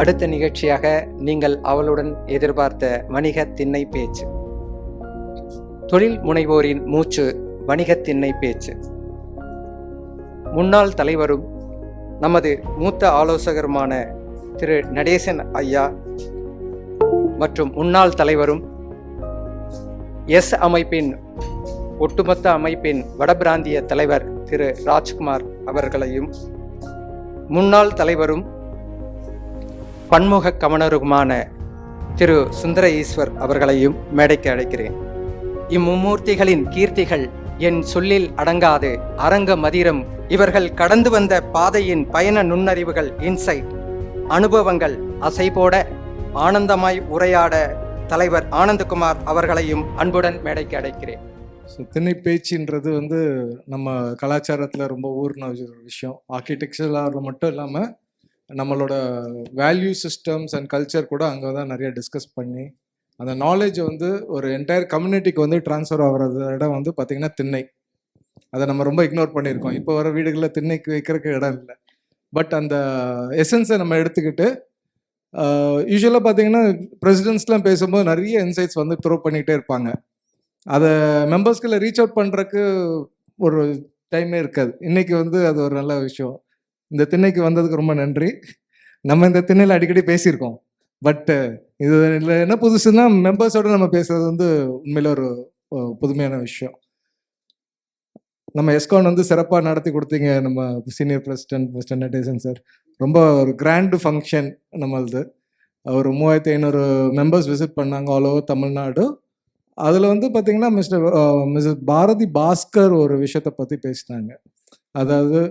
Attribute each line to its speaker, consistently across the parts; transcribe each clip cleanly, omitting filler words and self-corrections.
Speaker 1: அடுத்த நிகழ்ச்சியாக நீங்கள் அவளுடன் எதிர்பார்த்த வணிக திண்ணை பேச்சு. தொழில் முனைவோரின் மூச்சு வணிக திண்ணை பேச்சு. முன்னாள் தலைவரும் நமது மூத்த ஆலோசகருமான திரு நடேசன் ஐயா மற்றும் முன்னாள் தலைவரும் எஸ் அமைப்பின் ஒட்டுமொத்த அமைப்பின் வடபிராந்திய தலைவர் திரு ராஜ்குமார் அவர்களையும், முன்னாள் தலைவரும் பன்முக கவனருமான திரு சுந்தர ஈஸ்வர் அவர்களையும் மேடைக்கு அழைக்கிறேன். இம்மும்மூர்த்திகளின் கீர்த்திகள் என் சொல்லில் அடங்காது அரங்க மதிரம். இவர்கள் கடந்து வந்த பாதையின் பயண நுண்ணறிவுகள், இன்சைட் அனுபவங்கள் அசைபோட ஆனந்தமாய் உரையாட தலைவர் ஆனந்தகுமார் அவர்களையும் அன்புடன் மேடைக்கு அழைக்கிறேன்.
Speaker 2: திண்ணை பேச்சுன்றது நம்ம கலாச்சாரத்தில் ரொம்ப ஊர்ன ஒரு விஷயம். ஆர்கிடெக்சரில் மட்டும் இல்லாமல் நம்மளோட வேல்யூ சிஸ்டம்ஸ் அண்ட் கல்ச்சர் கூட அங்கே தான் நிறைய டிஸ்கஸ் பண்ணி அந்த நாலேஜை ஒரு என்டையர் கம்யூனிட்டிக்கு ட்ரான்ஸ்ஃபர் ஆகிறது இடம் பார்த்திங்கன்னா திண்ணை. அதை நம்ம ரொம்ப இக்னோர் பண்ணியிருக்கோம். இப்போ வர வீடுகளில் திண்ணைக்கு வைக்கிறதுக்கு இடம் இல்லை. பட் அந்த எசன்ஸை நம்ம எடுத்துக்கிட்டு யூஸ்வலாக பார்த்தீங்கன்னா பிரசிடென்ட்ஸ்லாம் பேசும்போது நிறைய இன்சைட்ஸ் த்ரோ பண்ணிகிட்டே இருப்பாங்க. அதை மெம்பர்ஸ்குள்ள ரீச் அவுட் பண்ணுறதுக்கு ஒரு டைமே இருக்காது. இன்றைக்கி அது ஒரு நல்ல விஷயம். இந்த திண்ணைக்கு வந்ததுக்கு ரொம்ப நன்றி. நம்ம இந்த திண்ணையில் அடிக்கடி பேசியிருக்கோம். பட் இது என்ன புதுசுன்னா மெம்பர்ஸோடு நம்ம பேசுறது உண்மையில ஒரு புதுமையான விஷயம். நம்ம எஸ்கான் சிறப்பாக நடத்தி கொடுத்தீங்க. நம்ம senior president mister Natesan sir, ரொம்ப ஒரு கிராண்டு ஃபங்க்ஷன். நம்மளது ஒரு 3500 மெம்பர்ஸ் விசிட் பண்ணாங்க ஆல் ஓவர் தமிழ்நாடு. அதில் பார்த்தீங்கன்னா மிஸ்டர் பாரதி பாஸ்கர் ஒரு விஷயத்தை பற்றி பேசினாங்க. அதாவது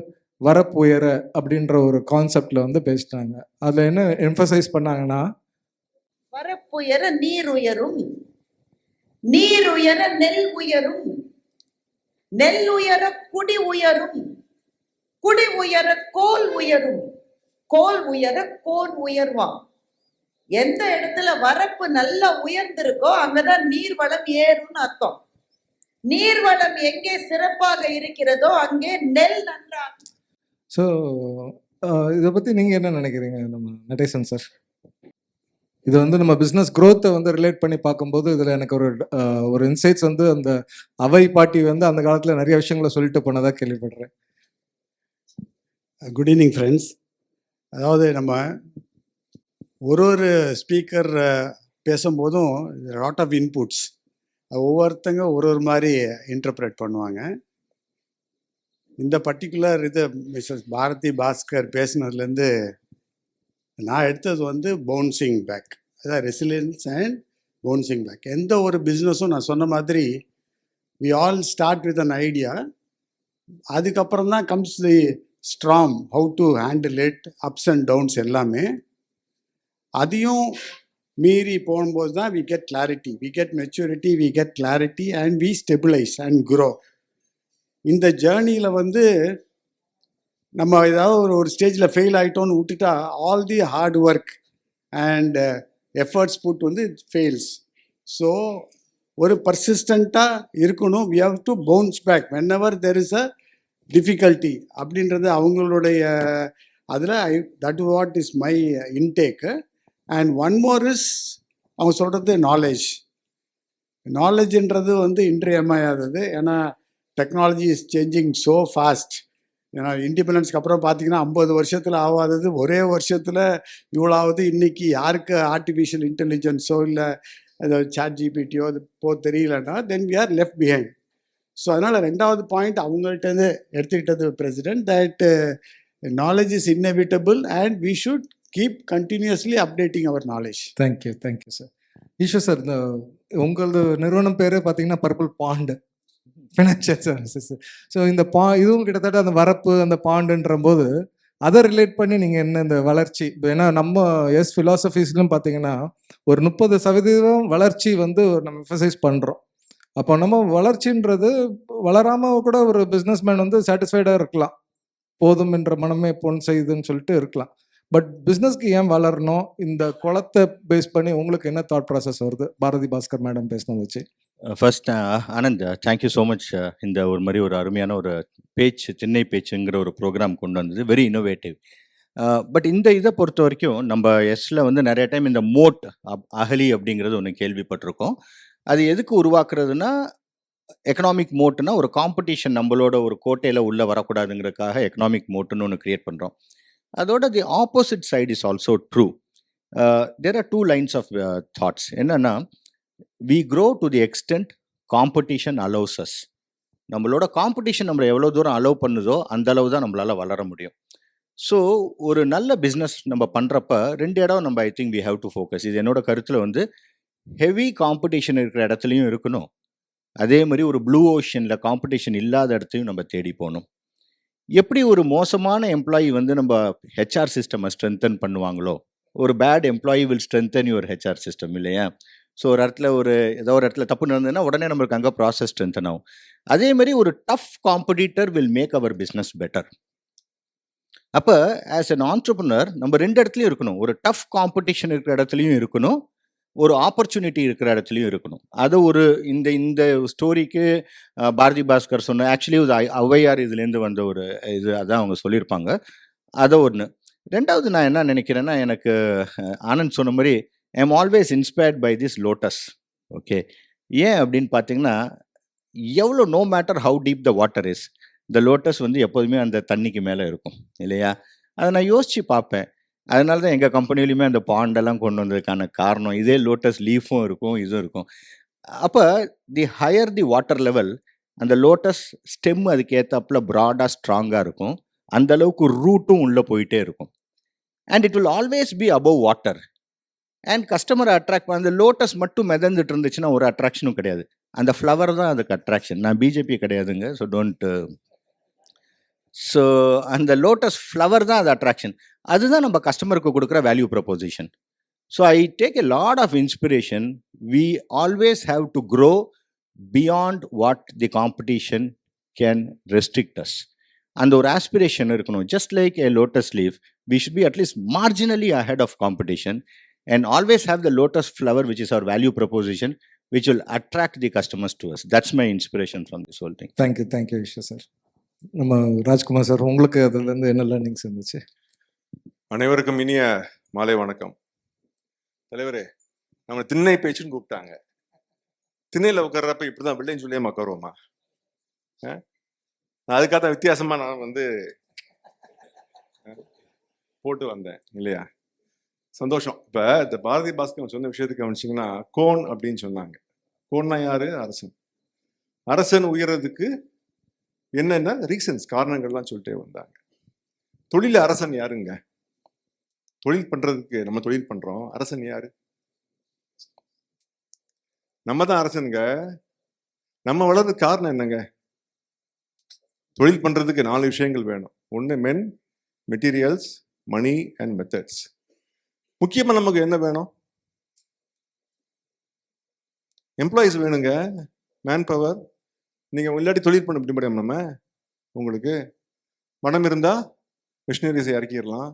Speaker 2: வரப்புயர அப்படின்ற ஒரு கான்செப்ட்ல பேசிட்டாங்க. அதில் என்ன எம்பசைஸ் பண்ணாங்கன்னா,
Speaker 3: வரப்புயர நீர் உயரும், நீர் உயர நெல் உயரும், நெல் உயர குடி உயரும், குடி உயர கோல் உயரும், கோல் உயர கோன் உயர்வான். எந்த இடத்துல வரப்பு நல்லா உயர்ந்திருக்கோ அங்கதான் நீர்வளம் ஏறும்னு அர்த்தம். நீர்வளம் எங்கே சிறப்பாக இருக்கிறதோ அங்கே நெல் நன்றாக.
Speaker 2: ஸோ இதை பற்றி நீங்கள் என்ன நினைக்கிறீங்க நம்ம நடேசன் சார்? இது நம்ம பிஸ்னஸ் க்ரோத்தை ரிலேட் பண்ணி பார்க்கும்போது இதில் எனக்கு ஒரு இன்சைட்ஸ் அந்த அவை பாட்டி அந்த காலத்தில் நிறைய விஷயங்களை சொல்லிட்டு போனதாக கேள்விப்படுறேன்.
Speaker 4: Good evening friends. அதாவது நம்ம ஒரு ஸ்பீக்கர் பேசும்போதும் லாட் ஆஃப் இன்புட்ஸ், ஒவ்வொருத்தங்க ஒரு மாதிரி இன்டர்பிரேட் பண்ணுவாங்க. இந்த பர்டிகுலர் இது மிஸ்ஸஸ் பாரதி பாஸ்கர் பேசினதுலேருந்து நான் எடுத்தது பவுன்சிங் பேக். அதான் ரெசிலியன்ஸ் அண்ட் பவுன்சிங் பேக். எந்த ஒரு பிஸ்னஸும் நான் சொன்ன மாதிரி we all start with an idea. அதுக்கப்புறம் தான் comes the strong, how to handle it, ups and downs எல்லாமே. அதையும் மீறி போகும்போது தான் we get clarity, we get maturity, we get clarity and we stabilise and grow. இந்த ஜேர்னியில் நம்ம ஏதாவது ஒரு ஸ்டேஜில் ஃபெயில் ஆகிட்டோன்னு விட்டுட்டா all the hard work and efforts put fails. So ஒரு பர்சிஸ்டண்ட்டாக இருக்கணும். We have to bounce back whenever there is a difficulty அப்படின்றது அவங்களுடைய அதில் that what is my intake. And one more is அவங்க சொல்கிறது நாலேஜ். நாலேஜ்ன்றது இன்றியமையாதது. ஏன்னா technology is changing so fast. ஏன்னா இண்டிபெண்டன்ஸ்க்கு அப்புறம் பார்த்தீங்கன்னா 50 வருஷத்தில் ஆகாதது ஒரே வருஷத்தில் இவ்வளோவது. இன்றைக்கி யாருக்கு ஆர்டிஃபிஷியல் இன்டெலிஜென்ஸோ இல்லை சாட் ஜிபிடியோ அது தெரியலன்னா then we are left behind. So அதனால் ரெண்டாவது பாயிண்ட் அவங்கள்ட்ட எடுத்துக்கிட்டது president, that knowledge is inevitable and we should keep continuously updating our knowledge.
Speaker 2: Thank you sir. Eswar sir, இந்த உங்களது நிறுவனம் பேரே பார்த்தீங்கன்னா purple bond financial services. So இந்த இதுவும் கிட்டத்தட்ட அந்த வரப்பு அந்த பாண்டுன்ற போது அதை ரிலேட் பண்ணி நீங்கள் என்ன இந்த வளர்ச்சி இப்போ, ஏன்னா நம்ம ஃபிலாசபிஸ்லும் பார்த்தீங்கன்னா ஒரு 30% வளர்ச்சி நம்ம எம்பசைஸ் பண்ணுறோம். அப்போ நம்ம வளர்ச்சின்றது வளராமல் கூட ஒரு பிஸ்னஸ்மேன் சாட்டிஸ்ஃபைடாக இருக்கலாம், போதும் என்ற மனமே பொன் செய்யுதுன்னு சொல்லிட்டு இருக்கலாம். பட் பிஸ்னஸ்க்கு ஏன் வளரணும்? இந்த குளத்தை பேஸ் பண்ணி உங்களுக்கு என்ன தாட் ப்ராசஸ் வருது பாரதி பாஸ்கர் மேடம் பேசினது வச்சு?
Speaker 5: First Anand, thank you so much. இந்த ஒரு மாதிரி ஒரு அருமையான ஒரு பேச்சு, திண்ணை பேச்சுங்கிற ஒரு ப்ரோக்ராம் கொண்டு வந்தது வெரி இன்னோவேட்டிவ். பட் இந்த இதை பொறுத்த வரைக்கும் நம்ம எஸ்ல வந்து நிறைய டைம் இந்த மோட் அகலி அப்படிங்கிறது ஒன்று கேள்விப்பட்டிருக்கோம். அது எதுக்கு உருவாக்குறதுன்னா, எக்கனாமிக் மோட்னா ஒரு காம்படிஷன் நம்மளோட ஒரு கோட்டையில் உள்ளே வரக்கூடாதுங்கிறதுக்காக எக்கனாமிக் மோட்டுன்னு ஒன்று கிரியேட் பண்ணுறோம். அதோட the opposite side is also true. There are two lines of thoughts. என்னன்னா, we grow to the extent competition allows us. நம்மளோட காம்படிஷன் நம்மளை எவ்வளோ தூரம் அலோவ் பண்ணுதோ அந்த அளவு தான் நம்மளால் வளர முடியும். ஸோ ஒரு நல்ல பிஸ்னஸ் நம்ம பண்ணுறப்ப 2 இடம் நம்ம I think we have to focus. இது என்னோட கருத்தில் வந்து ஹெவி காம்படிஷன் இருக்கிற இடத்துலையும் இருக்கணும், அதே மாதிரி ஒரு ப்ளூ ஓஷனில் காம்படிஷன் இல்லாத இடத்தையும் நம்ம தேடி போகணும். எப்படி ஒரு மோசமான எம்ப்ளாயி வந்து நம்ம ஹெச்ஆர் சிஸ்டமை ஸ்ட்ரென்தன் பண்ணுவாங்களோ, ஒரு bad employee will strengthen your HR system இல்லையா? ஸோ ஒரு இடத்துல ஏதோ ஒரு இடத்துல தப்பு நடந்ததுன்னா உடனே நம்மளுக்கு அங்கே ப்ராசஸ் ஸ்ட்ரென்தன் ஆகும். அதே மாதிரி ஒரு tough competitor will make our business better. அப்போ ஆஸ் அன் ஆண்டர்ப்ரனர் நம்ம 2 இடத்துலையும் இருக்கணும். ஒரு டஃப் காம்படிஷன் இருக்கிற இடத்துலையும் இருக்கணும், ஒரு ஆப்பர்ச்சுனிட்டி இருக்கிற இடத்துலையும் இருக்கணும். அது ஒரு இந்த ஸ்டோரிக்கு பாரதி பாஸ்கர் சொன்ன ஆக்சுவலி ஔவையார் இதுலேருந்து வந்த ஒரு இது அதான் அவங்க சொல்லியிருப்பாங்க. அதை ஒன்று. 2வது நான் என்ன நினைக்கிறேன்னா, எனக்கு ஆனந்த் சொன்ன மாதிரி I am always inspired by this lotus. Okay, ஏன் அப்படின்னு பார்த்தீங்கன்னா, எவ்வளோ no matter how deep the water is, இந்த லோட்டஸ் வந்து எப்போதுமே அந்த தண்ணிக்கு மேலே இருக்கும் இல்லையா? அதை நான் யோசித்து பார்ப்பேன். அதனால தான் எங்கள் கம்பெனிலையுமே அந்த பாண்டெல்லாம் கொண்டு வந்ததுக்கான காரணம் இதே லோட்டஸ் லீஃபும் இருக்கும், இதுவும் இருக்கும். அப்போ தி ஹையர் தி வாட்டர் லெவல், அந்த லோட்டஸ் ஸ்டெம் அதுக்கு ஏற்றாப்புல ப்ராடாக ஸ்ட்ராங்காக இருக்கும், அந்த அளவுக்கு ரூட்டும் உள்ளே போயிட்டே இருக்கும். And it will always be above water. And கஸ்டமரை அட்ராக்ட் அந்த லோட்டஸ் மட்டும் மிதந்துட்டு இருந்துச்சுன்னா ஒரு அட்ராக்ஷனும் கிடையாது. அந்த ஃப்ளவர் தான் அதுக்கு அட்ராக்ஷன். நான் பிஜேபி கிடையாதுங்க, ஸோ டோன்ட். ஸோ அந்த லோட்டஸ் ஃப்ளவர் தான் அது அட்ராக்ஷன். அதுதான் நம்ம கஸ்டமருக்கு கொடுக்குற value proposition. So I take a lot of inspiration. We always have to grow beyond what the competition can restrict us. அந்த ஒரு ஆஸ்பிரேஷன் இருக்கணும். Just like a lotus leaf, we should be at least marginally ahead of competition and always have the lotus flower, which is our value proposition, which will attract the customers to us. That's my inspiration from this whole thing.
Speaker 2: Thank you Vishwa sir. நம்ம Rajkumar sir, உங்களுக்கு அதுலேருந்து என்ன learnings இருந்துச்சு?
Speaker 6: அனைவருக்கும் இனிய மாலை வணக்கம். தலைவரே, நம்ம திண்ணை பேச்சுன்னு கூப்பிட்டாங்க. திண்ணையில் உட்கார்றப்ப இப்படிதான் வெள்ளைன்னு சொல்லியே உட்காருவோமா? நான் அதுக்காக தான் வித்தியாசமா நான் வந்து போட்டு வந்தேன் இல்லையா? சந்தோஷம். இப்போ இந்த பாரதி பாஸ்கர் சொன்ன விஷயத்துக்கு கவனிச்சிங்கன்னா, கோன் அப்படின்னு சொன்னாங்க. கோன்னா யாரு? அரசன். அரசன் உயர்றதுக்கு என்னென்ன ரீசன்ஸ், காரணங்கள்லாம் சொல்லிட்டே வந்தாங்க. தொழில அரசன் யாருங்க? தொழில் பண்றதுக்கு நம்ம தொழில் பண்றோம், அரசன் யாரு? நம்ம தான் அரசனுங்க. நம்ம வளர்றதுக்கு காரணம் என்னங்க? தொழில் பண்றதுக்கு 4 விஷயங்கள் வேணும். ஒன்று மென், மெட்டீரியல்ஸ், மணி அண்ட் மெத்தட்ஸ். முக்கியமா நமக்கு என்ன வேணும்? எம்ப்ளாயிஸ் வேணுங்க, மேன் பவர். நீங்க இல்லாட்டி தொழில் பண்ண முடியும். நம்ம உங்களுக்கு மனம் இருந்தா மிஷினரிஸை இறக்கிடலாம்.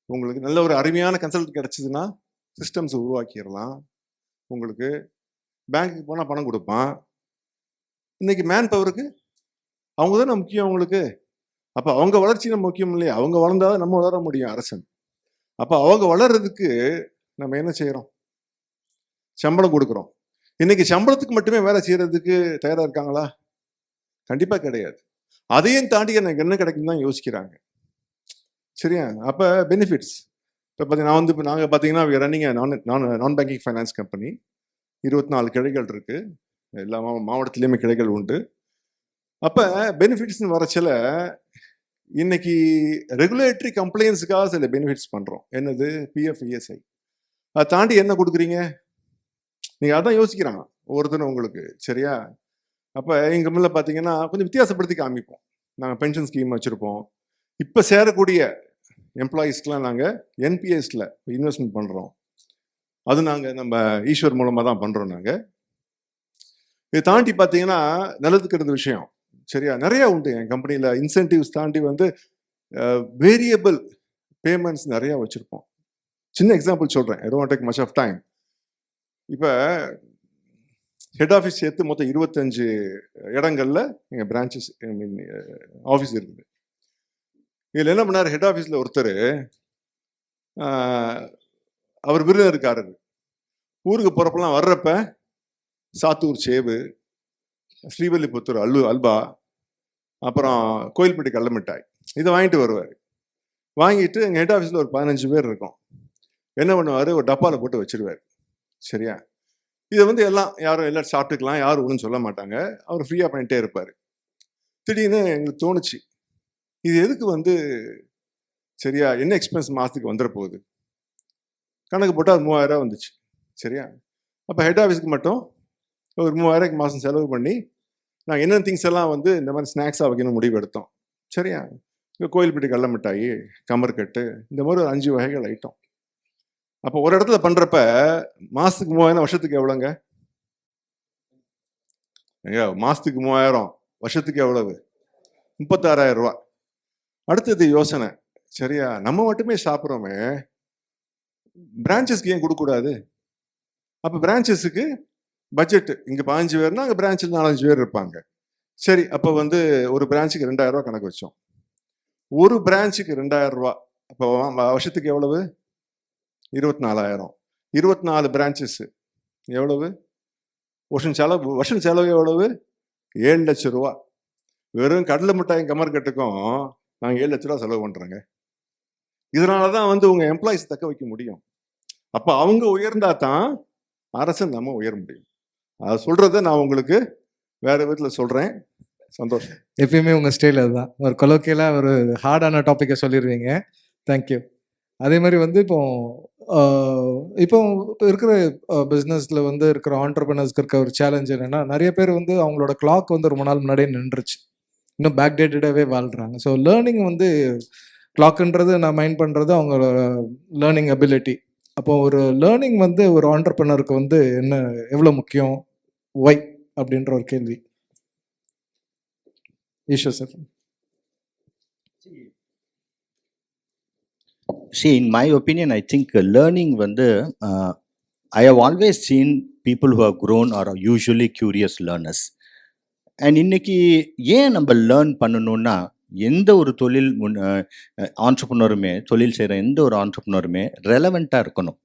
Speaker 6: உங்களுக்கு நல்ல ஒரு அருமையான கன்சல்ட் கிடைச்சதுன்னா சிஸ்டம்ஸ் உருவாக்கிடலாம். உங்களுக்கு பேங்க்குக்கு போனால் பணம் கொடுப்பான். இன்னைக்கு மேன் பவருக்கு அவங்க தானே முக்கியம் உங்களுக்கு. அப்போ அவங்க வளர்ச்சி நம்ம முக்கியம் இல்லையா? அவங்க வளர்ந்தாதான் நம்ம வளர முடியும் அரசன். அப்போ அவங்க வளர்றதுக்கு நம்ம என்ன செய்யறோம்? சம்பளம் கொடுக்குறோம். இன்னைக்கு சம்பளத்துக்கு மட்டுமே வேலை செய்யறதுக்கு தயாரா இருக்காங்களா? கண்டிப்பா கிடையாது. அதையும் தாண்டி எனக்கு என்ன கிடைக்கும் தான் யோசிக்கிறாங்க. சரியா? அப்ப பெனிஃபிட்ஸ் இப்போ நாங்கள் பார்த்தீங்கன்னா ரன்னிங் நான் பேங்கிங் ஃபைனான்ஸ் கம்பெனி. 24 கிளைகள் இருக்கு. எல்லா மாவட்டத்திலையுமே கிளைகள் உண்டு. அப்போ பெனிஃபிட்ஸ்னு வரச்சில இன்னைக்கு ரெகுலேட்டரி கம்ப்ளைண்ட்ஸுக்காக சில பெனிஃபிட்ஸ் பண்ணுறோம். என்னது? PF, ESI. அதை தாண்டி என்ன கொடுக்குறீங்க நீங்கள்? அதான் யோசிக்கிறாங்க ஒவ்வொருத்தரும் உங்களுக்கு. சரியா? அப்போ எங்கள் கம்பெனியில் பார்த்தீங்கன்னா கொஞ்சம் வித்தியாசப்படுத்தி காமிப்போம். நாங்கள் பென்ஷன் ஸ்கீம் வச்சுருப்போம். இப்போ சேரக்கூடிய எம்ப்ளாயீஸ்க்கெலாம் நாங்கள் என்பிஎஸ்ல இன்வெஸ்ட்மெண்ட் பண்ணுறோம். அது நாங்கள் நம்ம ஈஸ்வர் மூலமாக தான் பண்ணுறோம். நாங்கள் இதை தாண்டி பார்த்தீங்கன்னா நல்லதுக்கு இருந்த விஷயம். சரியா? நிறைய உண்டு என் கம்பெனியில். இன்சென்டிவ்ஸ் தாண்டி வந்து வேரியபிள் பேமெண்ட்ஸ் நிறையா வச்சுருப்போம். சின்ன எக்ஸாம்பிள் சொல்கிறேன், I don't take much of time. இப்போ ஹெட் ஆஃபீஸ் சேர்த்து மொத்தம் 25 இடங்கள்ல எங்கள் பிரான்ச்சஸ் ஆஃபீஸ் இருக்குது. இதில் என்ன பண்ணார், ஹெட் ஆஃபீஸில் ஒருத்தர் அவர் விருந்தினருக்காரர். ஊருக்கு போகிறப்பெல்லாம் வர்றப்ப சாத்தூர் சேவு, ஸ்ரீவல்லிபுத்தூர் அல்வா, அப்புறம் கோயில்பட்டி கடல மிட்டாய் இதை வாங்கிட்டு வருவார். வாங்கிட்டு எங்கள் ஹெட் ஆஃபீஸில் ஒரு 15 பேர் இருக்கும். என்ன பண்ணுவார், ஒரு டப்பாவில் போட்டு வச்சிருவார். சரியா? இதை வந்து எல்லாரும் சாப்பிட்டுக்கலாம், யாரும் ஒன்றும் சொல்ல மாட்டாங்க. அவர் ஃப்ரீயாக பண்ணிகிட்டே இருப்பார். திடீர்னு எங்களுக்கு தோணுச்சு, இது எதுக்கு வந்து சரியா என்ன எக்ஸ்பென்ஸ் மாதத்துக்கு வந்துட போகுது. கணக்கு போட்டால் அது 3000 வந்துச்சு. சரியா? அப்போ ஹெட் ஆஃபீஸுக்கு மட்டும் ஒரு 3000 மாதம் செலவு பண்ணி நாங்கள் என்னென்ன திங்ஸ் எல்லாம் வந்து இந்த மாதிரி ஸ்நாக்ஸாக வைக்கணும் முடிவு எடுத்தோம். சரியா? கோயில்பட்டி கடல மிட்டாய், கமர்கட்டு, இந்த மாதிரி ஒரு 5 வகைகள் ஐட்டம். அப்போ ஒரு இடத்துல பண்ணுறப்ப மாதத்துக்கு 3000, வருஷத்துக்கு எவ்வளோங்க? ஐயா, மாதத்துக்கு 3000, வருஷத்துக்கு எவ்வளவு? 36,000 ரூபா. அடுத்தது யோசனை, சரியா நம்ம மட்டுமே சாப்பிட்றோமே, பிரான்ச்சஸ்க்கு ஏன் கொடுக்கக்கூடாது? அப்போ பிரான்ச்சஸுக்கு பட்ஜெட் இங்கே 15 பேர்னா அங்கே பிரான்ச்சில் 4-5 பேர் இருப்பாங்க. சரி, அப்போ வந்து ஒரு பிரான்ச்சுக்கு 2000 ரூபா கணக்கு வச்சோம். ஒரு பிரான்ச்சுக்கு 2000 ரூபா. அப்போ வருஷத்துக்கு எவ்வளவு? 24,000. 24 பிரான்ச்சஸ் எவ்வளவு? வருஷம் செலவு எவ்வளவு? 7 லட்சம் ரூபா. வெறும் கடலை மிட்டாயும் கமர்கட்டுக்கும் நாங்கள் 7 லட்ச ரூபா செலவு பண்ணுறோங்க. இதனால தான் வந்து உங்கள் எம்ப்ளாயிஸ் தக்க வைக்க முடியும். அப்போ அவங்க உயர்ந்தா தான் அரசு நம்ம உயர முடியும். அதை சொல்கிறத நான் உங்களுக்கு வேறு விதத்தில் சொல்கிறேன். சந்தோஷம்.
Speaker 2: எப்பயுமே உங்கள் ஸ்டைல் அதுதான், ஒரு கொலோக்கியலாக ஒரு ஹார்டான டாப்பிக்கை சொல்லிடுவீங்க. தேங்க்யூ. அதே மாதிரி வந்து இப்போ இருக்கிற பிஸ்னஸில் வந்து இருக்கிற ஆண்டர்பிரினர்ஸ்க்கு இருக்க ஒரு சேலஞ்ச் என்னென்னா, நிறைய பேர் வந்து அவங்களோட கிளாக் வந்து ரொம்ப நாள் முன்னாடியே நின்றுச்சு, இன்னும் பேக் டேட்டடாகவே வாழ்கிறாங்க. ஸோ லேர்னிங் வந்து கிளாக்குன்றது நான் மைண்ட் பண்ணுறது அவங்களோட லேர்னிங் அபிலிட்டி. அப்போ ஒரு லேர்னிங் வந்து ஒரு ஆண்டர்பிரினருக்கு வந்து எவ்வளோ முக்கியம், ஒய் அப்படின்ற ஒரு கேள்வி. Eshwar sir.
Speaker 5: See, in my opinion, I think learning வந்து I have always seen people who have grown are usually curious learners. And இன்னைக்கு ஏன் நம்ம லேர்ன் பண்ணணும்னா, எந்த ஒரு தொழில் ஆண்டர்ப்ரனருமே, தொழில் செய்கிற எந்த ஒரு ஆண்டர்ப்ரனருமே ரெலவெண்ட்டாக இருக்கணும்.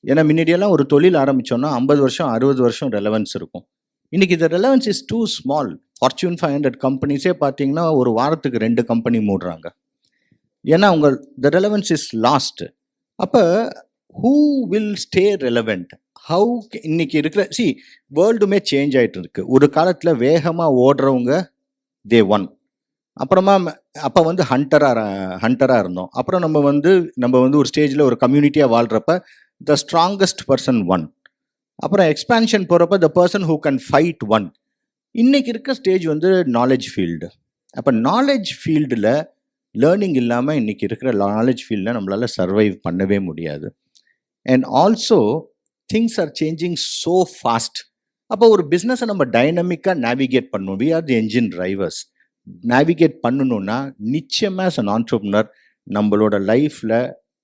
Speaker 5: ஏன்னா முன்னாடியெல்லாம் ஒரு தொழில் ஆரம்பித்தோன்னா 50 வருஷம் 60 வருஷம் ரெலவென்ஸ் இருக்கும். இன்னைக்கு இந்த relevance is too small. Fortune 500 கம்பெனிஸே பார்த்தீங்கன்னா ஒரு வாரத்துக்கு 2 கம்பெனி மூடுறாங்க. ஏன்னா த ரெலவென்ஸ் இஸ் லாஸ்ட். அப்போ who will stay relevant? How இன்னைக்கு இருக்கிற வேர்ல்டுமே சேஞ்ச் ஆகிட்டு இருக்கு. ஒரு காலத்தில் வேகமாக ஓடுறவங்க தே ஒன். அப்புறமா அப்போ வந்து ஹண்டராக இருந்தோம். அப்புறம் நம்ம வந்து ஒரு ஸ்டேஜில் ஒரு கம்யூனிட்டியாக வாழ்கிறப்ப த ஸ்ட்ராங்கஸ்ட் பர்சன் ஒன். அப்புறம் எக்ஸ்பான்ஷன் போகிறப்ப the person who can fight one. இன்னைக்கு இருக்க ஸ்டேஜ் வந்து நாலேஜ் ஃபீல்டு. அப்போ நாலேஜ் ஃபீல்டில் லேர்னிங் இல்லாமல் இன்றைக்கி இருக்கிற நாலேஜ் ஃபீல்டில் நம்மளால் சர்வைவ் பண்ணவே முடியாது. And also things are changing so fast. அப்போ ஒரு பிஸ்னஸை நம்ம டைனமிக்காக நேவிகேட் பண்ணணும். We are the engine drivers. Navigate பண்ணணுன்னா நிச்சயமாக as an entrepreneur நம்மளோட லைஃப்பில்,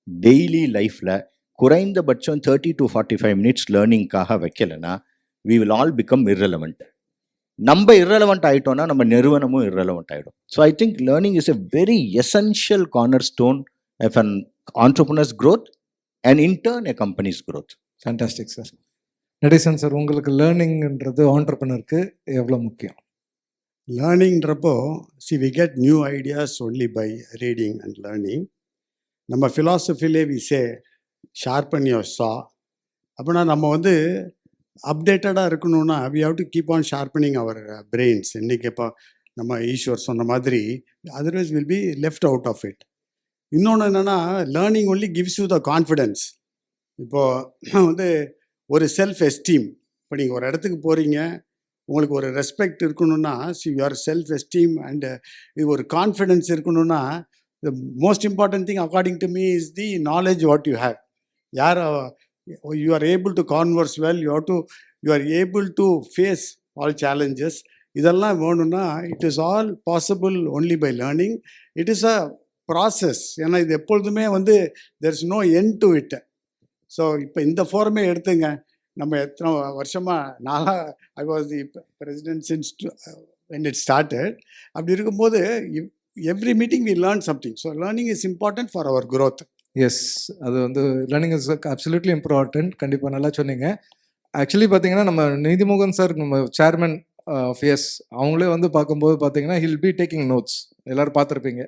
Speaker 5: டெய்லி லைஃப்பில் குறைந்தபட்சம் 30 to 45 மினிட்ஸ் லேர்னிங்காக வைக்கலைன்னா we will all become irrelevant. நம்ம irrelevant ஆகிட்டோன்னா நம்ம நிறுவனமும் irrelevant ஆகிடும். So I think learning is a very essential corner stone of an entrepreneur's growth and in turn a company's growth.
Speaker 2: Fantastic sir. Natesan sir, உங்களுக்கு லேர்னிங்ன்றது ஆண்டர்ப்ரனருக்கு எவ்வளோ முக்கியம்?
Speaker 4: லேர்னிங்கிறப்போ we get new ideas only by reading and learning. நம்ம ஃபிலாசபிலே we say sharpen your saw. அப்படின்னா நம்ம வந்து அப்டேட்டடாக இருக்கணும்னா we have to keep on sharpening our brains. இன்றைக்கி இப்போ நம்ம ஈஸ்வர் சொன்ன மாதிரி otherwise will be left out of it. இன்னொன்று என்னென்னா, learning only gives you the confidence. இப்போது வந்து ஒரு செல்ஃப் எஸ்டீம். இப்போ நீங்கள் ஒரு இடத்துக்கு போகிறீங்க, உங்களுக்கு ஒரு ரெஸ்பெக்ட் இருக்கணும்னா யுவர் செல்ஃப் எஸ்டீம் அண்ட் ஒரு கான்ஃபிடென்ஸ் இருக்கணும்னா த most important thing according to me is the knowledge what you have. you are able to converse well, you are able to face all challenges. இதெல்லாம் வேணும்னா it is all possible only by learning. It is a process. ஏன்னா இது எப்பொழுதுமே வந்து there is no end to it. So இப்போ இந்த ஃபோரமே எடுத்துங்க, நம்ம எத்தனை வருஷமாக I was the president since when it started. அப்படி இருக்கும்போது every meeting we learn something. So learning is important for our growth.
Speaker 2: Yes, அது வந்து லேர்னிங் இஸ் அப்சல்யூட்லி இம்பார்ட்டன்ட். கண்டிப்பாக நல்லா சொன்னீங்க. ஆக்சுவலி பார்த்தீங்கன்னா நம்ம நீதிமோகன் சார், நம்ம சேர்மன் ஆஃப் எஸ், அவங்களே வந்து பார்க்கும்போது பார்த்தீங்கன்னா ஹில் பி டேக்கிங் நோட்ஸ். எல்லோரும் பார்த்துருப்பீங்க.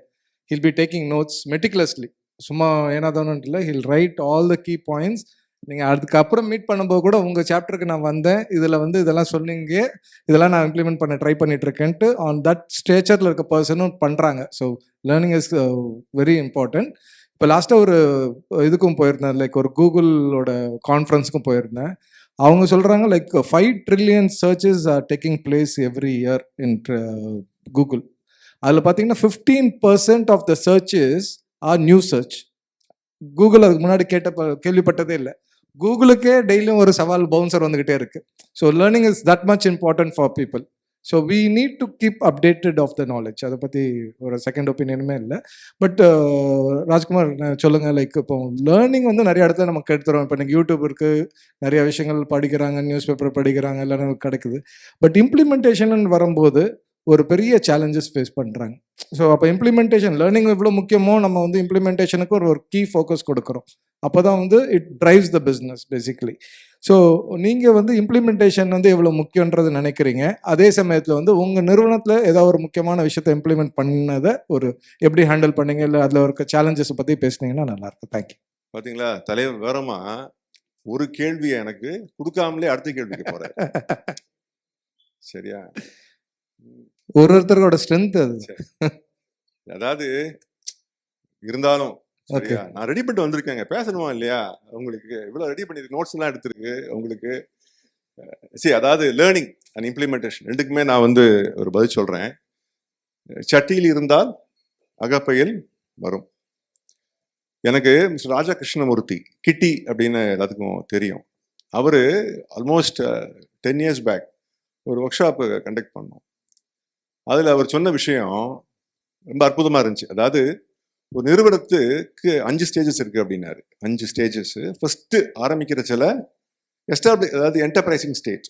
Speaker 2: He'll be taking notes meticulously. சும்மா ஏனாதானு இல்லை, he'll write all the key points. நீங்கள் அதுக்கப்புறம் மீட் பண்ணும்போது கூட உங்கள் சாப்டருக்கு நான் வந்தேன், இதில் வந்து இதெல்லாம் சொன்னீங்க, இதெல்லாம் நான் இம்ப்ளிமெண்ட் பண்ண ட்ரை பண்ணிட்டு இருக்கேன்ட்டு ஆன் தட் ஸ்டேச்சரில் இருக்க பர்சனும் பண்ணுறாங்க. So learning is very important. இப்போ லாஸ்ட்டாக ஒரு இதுக்கும் போயிருந்தேன், லைக் ஒரு கூகுளோட கான்ஃபரன்ஸுக்கும் போயிருந்தேன். அவங்க சொல்கிறாங்க like 5 trillion searches are taking place every year in Google. அதில் பார்த்தீங்கன்னா 15% of the searches are new search. Google அதுக்கு முன்னாடி கேள்விப்பட்டதே இல்லை. கூகுளுக்கே டெய்லியும் ஒரு சவால் பவுன்சர் வந்துக்கிட்டே இருக்கு. So learning is that much important for people. So we need to keep updated of the knowledge. அதை பற்றி ஒரு செகண்ட் ஒப்பீனியனுமே இல்லை. பட் ராஜ்குமார் சொல்லுங்கள், லைக் இப்போ லேர்னிங் வந்து நிறைய இடத்துல நமக்கு எடுத்துகிறோம். இப்போ நீங்கள் யூடியூப் இருக்குது, நிறைய விஷயங்கள் படிக்கிறாங்க, நியூஸ் பேப்பர் படிக்கிறாங்க, எல்லாம் கிடைக்குது. பட் இம்ப்ளிமெண்டேஷன் வரும்போது ஒரு பெரிய சேலஞ்சஸ் ஃபேஸ் பண்ணுறாங்க. ஸோ அப்போ இம்ப்ளிமெண்டேஷன், லேர்னிங் எவ்வளோ முக்கியமோ நம்ம வந்து இம்ப்ளிமெண்டேஷனுக்கு ஒரு கீ ஃபோக்கஸ் கொடுக்குறோம். அப்போ தான் வந்து it drives the business basically. So நீங்கள் வந்து இம்ப்ளிமெண்டேஷன் வந்து எவ்வளோ முக்கியன்றது நினைக்கிறீங்க. அதே சமயத்தில் வந்து உங்கள் நிறுவனத்தில் ஏதாவது ஒரு முக்கியமான விஷயத்தை இம்ப்ளிமெண்ட் பண்ணதை ஒரு எப்படி ஹேண்டில் பண்ணீங்க, இல்லை அதில் இருக்க சேலஞ்சஸை பற்றி பேசுனீங்கன்னா நல்லாயிருக்கும். தேங்க்யூ.
Speaker 6: பார்த்தீங்களா, தலைவர் வேறமா ஒரு கேள்வியை எனக்கு கொடுக்காமலே அடுத்த கேள்விக்கு போகிறேன். சரியா?
Speaker 2: ஒருத்தரோட ஸ்ட்ரென்த் அது.
Speaker 6: அதாவது இருந்தாலும் சரியா, நான் ரெடி பண்ணிட்டு வந்திருக்கேங்க, பேசணுமா இல்லையா? உங்களுக்கு இவ்வளவு ரெடி பண்ணிருக்கு, நோட்ஸ் எல்லாம் எடுத்திருக்கு உங்களுக்கு. சரி, அதாவது லேர்னிங் அண்ட் இம்ப்ளிமெண்டேஷன் ரெண்டுக்குமே நான் வந்து ஒரு பதில் சொல்றேன். சட்டியில் இருந்தால் அகப்பையில் வரும். எனக்கு மிஸ்டர் ராஜா கிருஷ்ணமூர்த்தி, கிட்டி அப்படின்னு எல்லாத்துக்கும் தெரியும். அவரு ஆல்மோஸ்ட் 10 years பேக் ஒரு ஒர்க் ஷாப் கண்டக்ட் பண்ணோம். அதில் அவர் சொன்ன விஷயம் ரொம்ப அற்புதமாக இருந்துச்சு. அதாவது ஒரு நிறுவனத்துக்கு 5 ஸ்டேஜஸ் இருக்குது அப்படின்னாரு. 5 ஸ்டேஜஸ். ஃபஸ்ட்டு ஆரம்பிக்கிற சில அதாவது என்டர்பிரைசிங் ஸ்டேஜ்.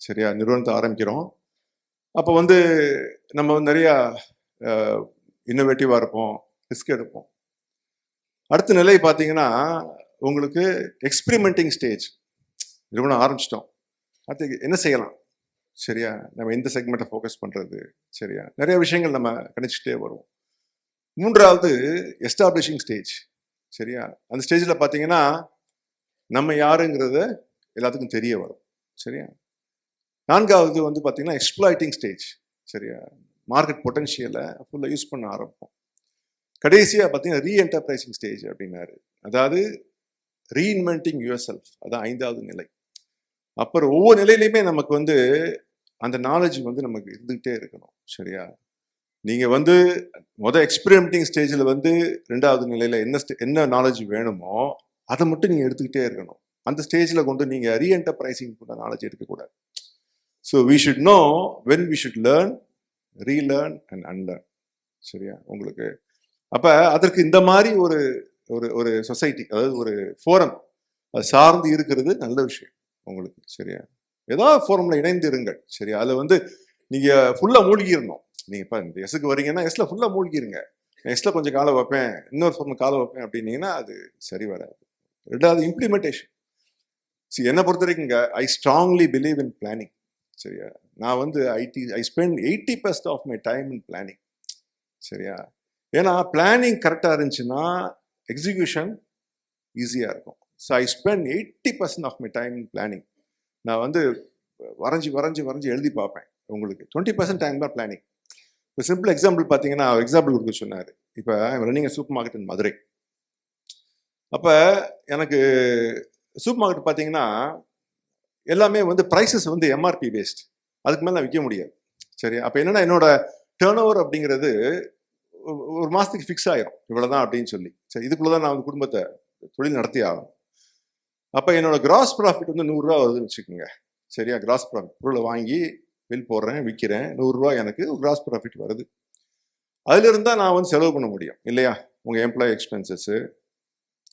Speaker 6: சரியா? நிறுவனத்தை ஆரம்பிக்கிறோம். அப்போ வந்து நம்ம நிறையா இன்னோவேட்டிவாக இருப்போம், ரிஸ்க் எடுப்போம். அடுத்த நிலை பார்த்தீங்கன்னா உங்களுக்கு எக்ஸ்பிரிமெண்டிங் ஸ்டேஜ். நிறுவனம் ஆரம்பிச்சிட்டோம், அடுத்து என்ன செய்யலாம், சரியா, நம்ம எந்த செக்மெண்ட்டை ஃபோக்கஸ் பண்ணுறது, சரியா, நிறைய விஷயங்கள் நம்ம கணிச்சுட்டே வருவோம். மூன்றாவது எஸ்டாப்ளிஷிங் ஸ்டேஜ். சரியா? அந்த ஸ்டேஜில் பார்த்தீங்கன்னா நம்ம யாருங்கிறத எல்லாத்துக்கும் தெரிய வரும். சரியா? நான்காவது வந்து பார்த்தீங்கன்னா எக்ஸ்ப்ளாய்டிங் ஸ்டேஜ். சரியா? மார்க்கெட் பொட்டன்ஷியலை ஃபுல்லாக யூஸ் பண்ண ஆரம்பிப்போம். கடைசியாக பார்த்தீங்கன்னா ரீஎன்டர்பிரைசிங் ஸ்டேஜ் அப்படின்னாரு. அதாவது ரீஇன்வென்டிங் யுவர் செல்ஃப். அதான் 5வது நிலை. அப்புறம் ஒவ்வொரு நிலையிலையுமே நமக்கு வந்து அந்த நாலேஜ் வந்து நமக்கு இருந்துகிட்டே இருக்கணும். சரியா? நீங்கள் வந்து எக்ஸ்பெரிமெண்டிங் ஸ்டேஜில் வந்து 2வது நிலையில் என்ன நாலேஜ் வேணுமோ அதை மட்டும் நீங்கள் எடுத்துக்கிட்டே இருக்கணும். அந்த ஸ்டேஜில் கொண்டு நீங்கள் ரீஎன்டர்பிரைசிங் நாலேஜ் எடுக்கக்கூடாது. So we should know when we should learn, relearn and unlearn. சரியா? உங்களுக்கு அப்போ அதற்கு இந்த மாதிரி ஒரு ஒரு ஒரு சொசைட்டி, அதாவது ஒரு ஃபோரம் அது சார்ந்து இருக்கிறது நல்ல விஷயம் உங்களுக்கு. சரியா? ஏதாவது ஃபோரமில் இணைந்து இருங்கள். சரியா? அதில் வந்து நீங்கள் ஃபுல்லாக மூழ்கிடணும். நீங்கள் இப்போ இந்த எஸ்ஸுக்கு வரீங்கன்னா எஸ்ஸில் ஃபுல்லாக மூழ்கிருங்க. எஸ்ஸில் கொஞ்சம் காலை வைப்பேன், இன்னொரு ஃபோர்மில் காலை வைப்பேன் அப்படின்னீங்கன்னா அது சரி வராது. 2வது இம்ப்ளிமெண்டேஷன். சரி, என்னை பொறுத்த வரைக்குங்க I strongly believe in planning. சரியா? நான் வந்து I spend 80% of my time in planning. சரியா? ஏன்னா பிளானிங் கரெக்டாக இருந்துச்சுன்னா எக்ஸிக்யூஷன் ஈஸியாக இருக்கும். So I spend 80% of my time in planning. நான் வந்து வரைஞ்சி எழுதி பார்ப்பேன். உங்களுக்கு 20% டைம் தான் பிளானிங். இப்போ சிம்பிள் எக்ஸாம்பிள் பார்த்தீங்கன்னா, எக்ஸாம்பிள் கொடுக்க சொன்னார். இப்போ ரன்னிங் சூப்பர் மார்க்கெட் இன் மதுரை. அப்போ எனக்கு சூப்பர் மார்க்கெட் பார்த்தீங்கன்னா எல்லாமே வந்து ப்ரைஸஸ் வந்து எம்ஆர்பி பேஸ்ட். அதுக்கு மேலே நான் விற்க முடியாது. சரி? அப்போ என்னென்னா என்னோட டேர்ன் ஓவர் அப்படிங்கிறது ஒரு மாதத்துக்கு ஃபிக்ஸ் ஆயிரும், இவ்வளோதான் அப்படின்னு சொல்லி. சரி, இதுக்குள்ளே தான் நான் வந்து குடும்பத்தை தொழில் நடத்தி ஆகணும். அப்போ என்னோட கிராஸ் ப்ராஃபிட் வந்து 100 ரூபா வருதுன்னு வச்சுக்கோங்க. சரியா? கிராஸ் ப்ராஃபிட், பொருளை வாங்கி பில் போடுறேன், விற்கிறேன், 100 ரூபா எனக்கு கிராஸ் ப்ராஃபிட் வருது. அதில் இருந்தால் நான் வந்து செலவு பண்ண முடியும் இல்லையா? உங்கள் எம்ப்ளாயி எக்ஸ்பென்சஸ்ஸு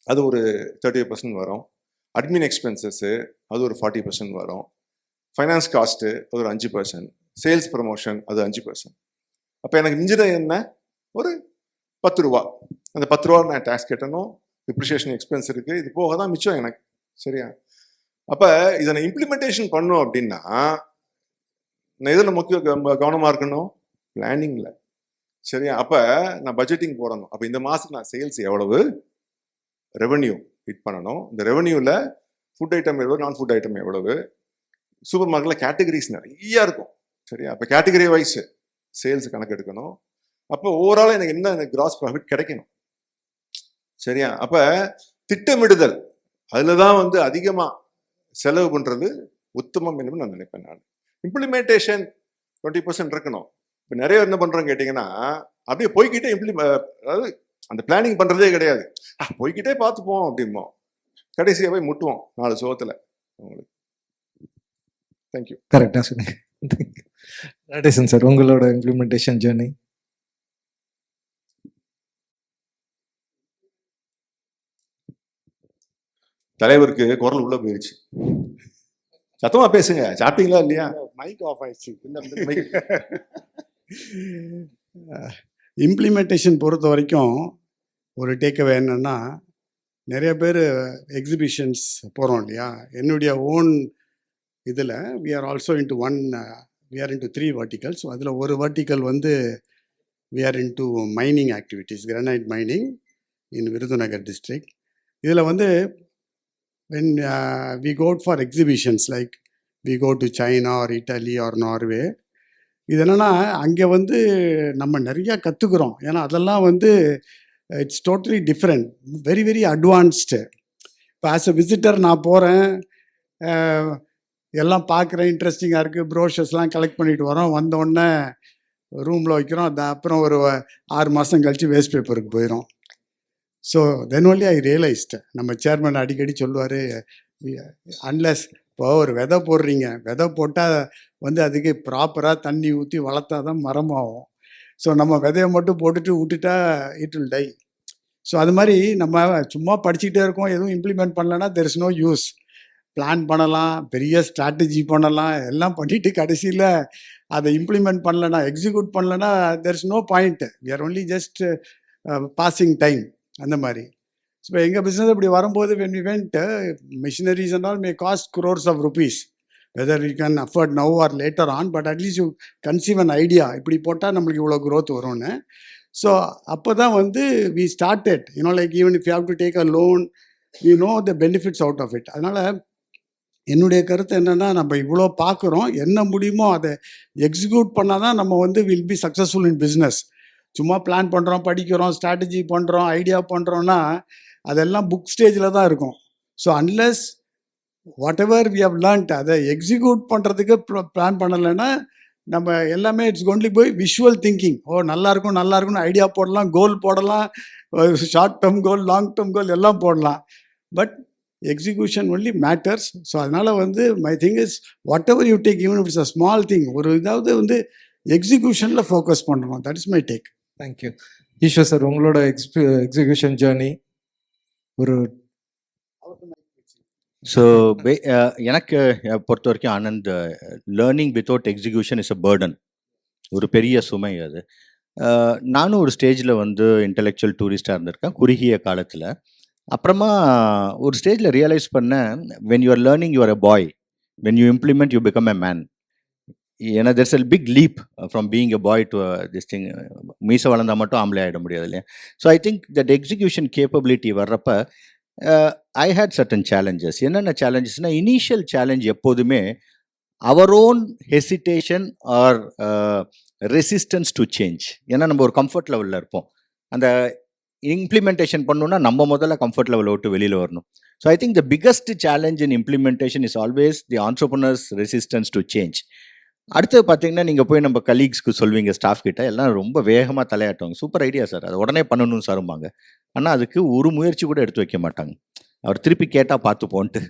Speaker 6: அது ஒரு 30% வரும். அட்மின் எக்ஸ்பென்சஸ்ஸு அது ஒரு 40% வரும். ஃபைனான்ஸ் காஸ்ட்டு அது ஒரு 5%. சேல்ஸ் ப்ரமோஷன் அது 5%. அப்போ எனக்கு மிஞ்சின என்ன? ஒரு 10 ரூபா. அந்த 10 ரூபா நான் டேக்ஸ் கட்டணும், டிப்ரிஷியேஷன் எக்ஸ்பென்ஸ் இருக்குது, இது போக தான் மிச்சம் எனக்கு. சரியா? அப்போ இதை நான் இம்ப்ளிமெண்டேஷன் பண்ணும் அப்படின்னா நான் எதில் முக்கிய கவனமாக இருக்கணும்? பிளானிங்கில். சரியா? அப்போ நான் பட்ஜெட்டிங் போடணும். அப்போ இந்த மாதத்துக்கு நான் சேல்ஸ் எவ்வளவு, ரெவன்யூ ஹிட் பண்ணணும், இந்த ரெவன்யூவில் ஃபுட் ஐட்டம் எவ்வளவு, நான் ஃபுட் ஐட்டம் எவ்வளவு, சூப்பர் மார்க்கெட்டில் கேட்டகரிஸ் நிறையா இருக்கும். சரியா? அப்போ கேட்டகரி வைஸ் சேல்ஸ் கணக்கு எடுக்கணும். அப்போ ஓவராலாக எனக்கு என்ன கிராஸ் ப்ராஃபிட் கிடைக்கணும். சரியா? அப்போ திட்டமிடுதல் அதில் தான் வந்து அதிகமாக செலவு பண்ணுறது உத்தமம் என்று நான் நினைப்பேன். நான் இம்ப்ளிமெண்டேஷன் 20% இருக்கணும். இப்போ நிறைய என்ன பண்ணுறோன்னு கேட்டிங்கன்னா அப்படியே போய்கிட்டே அதாவது அந்த பிளானிங் பண்ணுறதே கிடையாது. போய்கிட்டே பார்த்துப்போம் அப்படிம்போம், கடைசியாக போய் முட்டுவோம் 4 சுகத்தில். உங்களுக்கு தேங்க்யூ.
Speaker 2: கரெக்டாக சொன்னீங்க. நடேசன் சார், உங்களோட இம்ப்ளிமெண்டேஷன் ஜேர்னி.
Speaker 6: தலைவருக்கு குரல் உள்ள போயிடுச்சு. சத்தமா பேசுங்க. சாப்பிட்டீங்களா இல்லையா?
Speaker 4: மைக் ஆஃப் ஆயிடுச்சு. இம்ப்ளிமெண்டேஷன் பொறுத்த வரைக்கும் ஒரு டேக்அவே என்னன்னா, நிறைய பேர் எக்ஸிபிஷன்ஸ் போகிறோம் இல்லையா? என்னுடைய ஓன் இதில் we are also into we are into 3 verticals. So அதில் ஒரு வெர்டிக்கல் வந்து we are into mining activities, granite mining in Virudhunagar district. இதில் வந்து when we go for exhibitions like we go to China or Italy or Norway, இது என்னென்னா அங்கே வந்து நம்ம நிறையா கற்றுக்குறோம். ஏன்னா அதெல்லாம் வந்து it's totally different, very very advanced. இப்போ ஆஸ் அ விசிட்டர் நான் போகிறேன், எல்லாம் பார்க்குறேன், இன்ட்ரெஸ்டிங்காக இருக்குது, ப்ரோஷர்ஸ்லாம் கலெக்ட் பண்ணிட்டு வரோம், வந்தோடனே ரூமில் வைக்கிறோம். அது அப்புறம் ஒரு 6 மாதம் கழித்து வேஸ்ட் பேப்பருக்கு போயிடும். So then only I realised, நம்ம சேர்மன் அடிக்கடி சொல்லுவார், அன்லெஸ் இப்போ ஒரு விதை போடுறீங்க, விதை போட்டால் வந்து அதுக்கு ப்ராப்பராக தண்ணி ஊற்றி வளர்த்தா தான் மரமாகும். ஸோ நம்ம விதையை மட்டும் போட்டுட்டு விட்டுட்டா இட் வில் டை. ஸோ அது மாதிரி நம்ம சும்மா படிச்சுக்கிட்டே இருக்கோம், எதுவும் இம்ப்ளிமெண்ட் பண்ணலைன்னா there is no use. Plan பண்ணலாம், பெரிய ஸ்ட்ராட்டஜி பண்ணலாம், எல்லாம் பண்ணிவிட்டு கடைசியில் அதை இம்ப்ளிமெண்ட் பண்ணலைன்னா, எக்ஸிக்யூட் பண்ணலைன்னா there is no point. We are only just passing time. அந்த மாதிரி. ஸோ இப்போ எங்கள் பிஸ்னஸ் இப்படி வரும்போது when we went, machineries and all may cost crores of rupees, whether you can afford now or later on, but at least you conceive an idea, இப்படி போட்டால் நம்மளுக்கு இவ்வளோ growth வரும்னு. ஸோ அப்போ தான் வந்து we started, like even if you have to take a loan, you know the benefits out of it. அதனால் என்னுடைய கருத்து என்னென்னா, நம்ம இவ்வளோ பார்க்குறோம், என்ன முடியுமோ அதை எக்ஸிக்யூட் பண்ணால் தான் நம்ம வந்து will be successful in business. சும்மா பிளான் பண்ணுறோம், படிக்கிறோம், ஸ்ட்ராட்டஜி பண்ணுறோம், ஐடியா பண்ணுறோன்னா அதெல்லாம் புக் ஸ்டேஜில் தான் இருக்கும். So unless whatever we have learnt அதை எக்ஸிக்யூட் பண்ணுறதுக்கு பிளான் பண்ணலைன்னா நம்ம எல்லாமே இட்ஸ் ஒன்லி போய் விஷுவல் திங்கிங். நல்லாயிருக்கும் நல்லாயிருக்கும்னு ஐடியா போடலாம், கோல் போடலாம், short term goal, long term goal எல்லாம் போடலாம், but execution only matters. So அதனால் வந்து my thing is whatever you take, even it is a small thing, ஒரு இதாவது வந்து எக்ஸிக்யூஷனில் ஃபோக்கஸ் பண்ணணும். That is my take.
Speaker 2: Thank you. Eswar sir, உங்களோட எக்ஸிக்யூஷன் ஜேர்னி ஒரு.
Speaker 5: ஸோ எனக்கு பொறுத்த வரைக்கும் Anand, learning without execution is a burden, ஒரு பெரிய சுமை அது. நானும் ஒரு ஸ்டேஜில் வந்து இன்டெலெக்சுவல் டூரிஸ்டாக இருந்திருக்கேன் குறுகிய காலத்தில். அப்புறமா ஒரு ஸ்டேஜில் ரியலைஸ் பண்ணேன், when you are learning you are a bye, when you implement you become a man. ஏன்னா there's a big leap from being a boy to this thing. மீசை வளர்ந்தால் மட்டும் ஆம்பளை ஆகிட முடியாது இல்லையா? So I think that execution capability வர்றப்ப ஐ had certain challenges. என்னென்ன சேலஞ்சஸ்னால், initial challenge எப்போதுமே our own hesitation or resistance to change. ஏன்னா நம்ம ஒரு கம்ஃபர்ட் லெவலில் இருப்போம், அந்த இம்ப்ளிமெண்டேஷன் பண்ணணுன்னா நம்ம முதல்ல கம்ஃபர்ட் லெவலை விட்டு வெளியில் வரணும். So I think the biggest challenge in implementation is always the entrepreneurs resistance to change. அடுத்தது பார்த்தீங்கன்னா, நீங்கள் போய் நம்ம கலீக்ஸ்க்கு சொல்வீங்க, ஸ்டாஃப் கிட்ட எல்லாம் ரொம்ப வேகமாக தலையாட்டுவாங்க, சூப்பர் ஐடியா சார், அதை உடனே பண்ணணும்னு சாரும்பாங்க. ஆனால் அதுக்கு ஒரு முயற்சி கூட எடுத்து வைக்க மாட்டாங்க. அவர் திருப்பி கேட்டால் பார்த்து போன்ட்டு.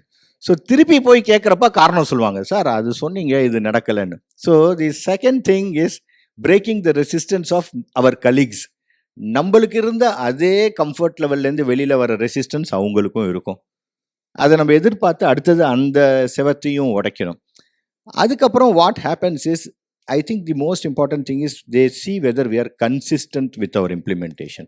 Speaker 5: ஸோ திருப்பி போய் கேட்குறப்ப காரணம் சொல்லுவாங்க, சார் அது சொன்னீங்க இது நடக்கலைன்னு. So the second thing is breaking the resistance of our colleagues. நம்மளுக்கு இருந்த அதே கம்ஃபர்ட் லெவல்லேருந்து வெளியில் வர ரெசிஸ்டன்ஸ் அவங்களுக்கும் இருக்கும். அதை நம்ம எதிர்பார்த்து அடுத்தது அந்த செவத்தையும் உடைக்கணும். அதுக்கப்புறம் what happens is, I think the most important thing is they see whether we are consistent with our implementation.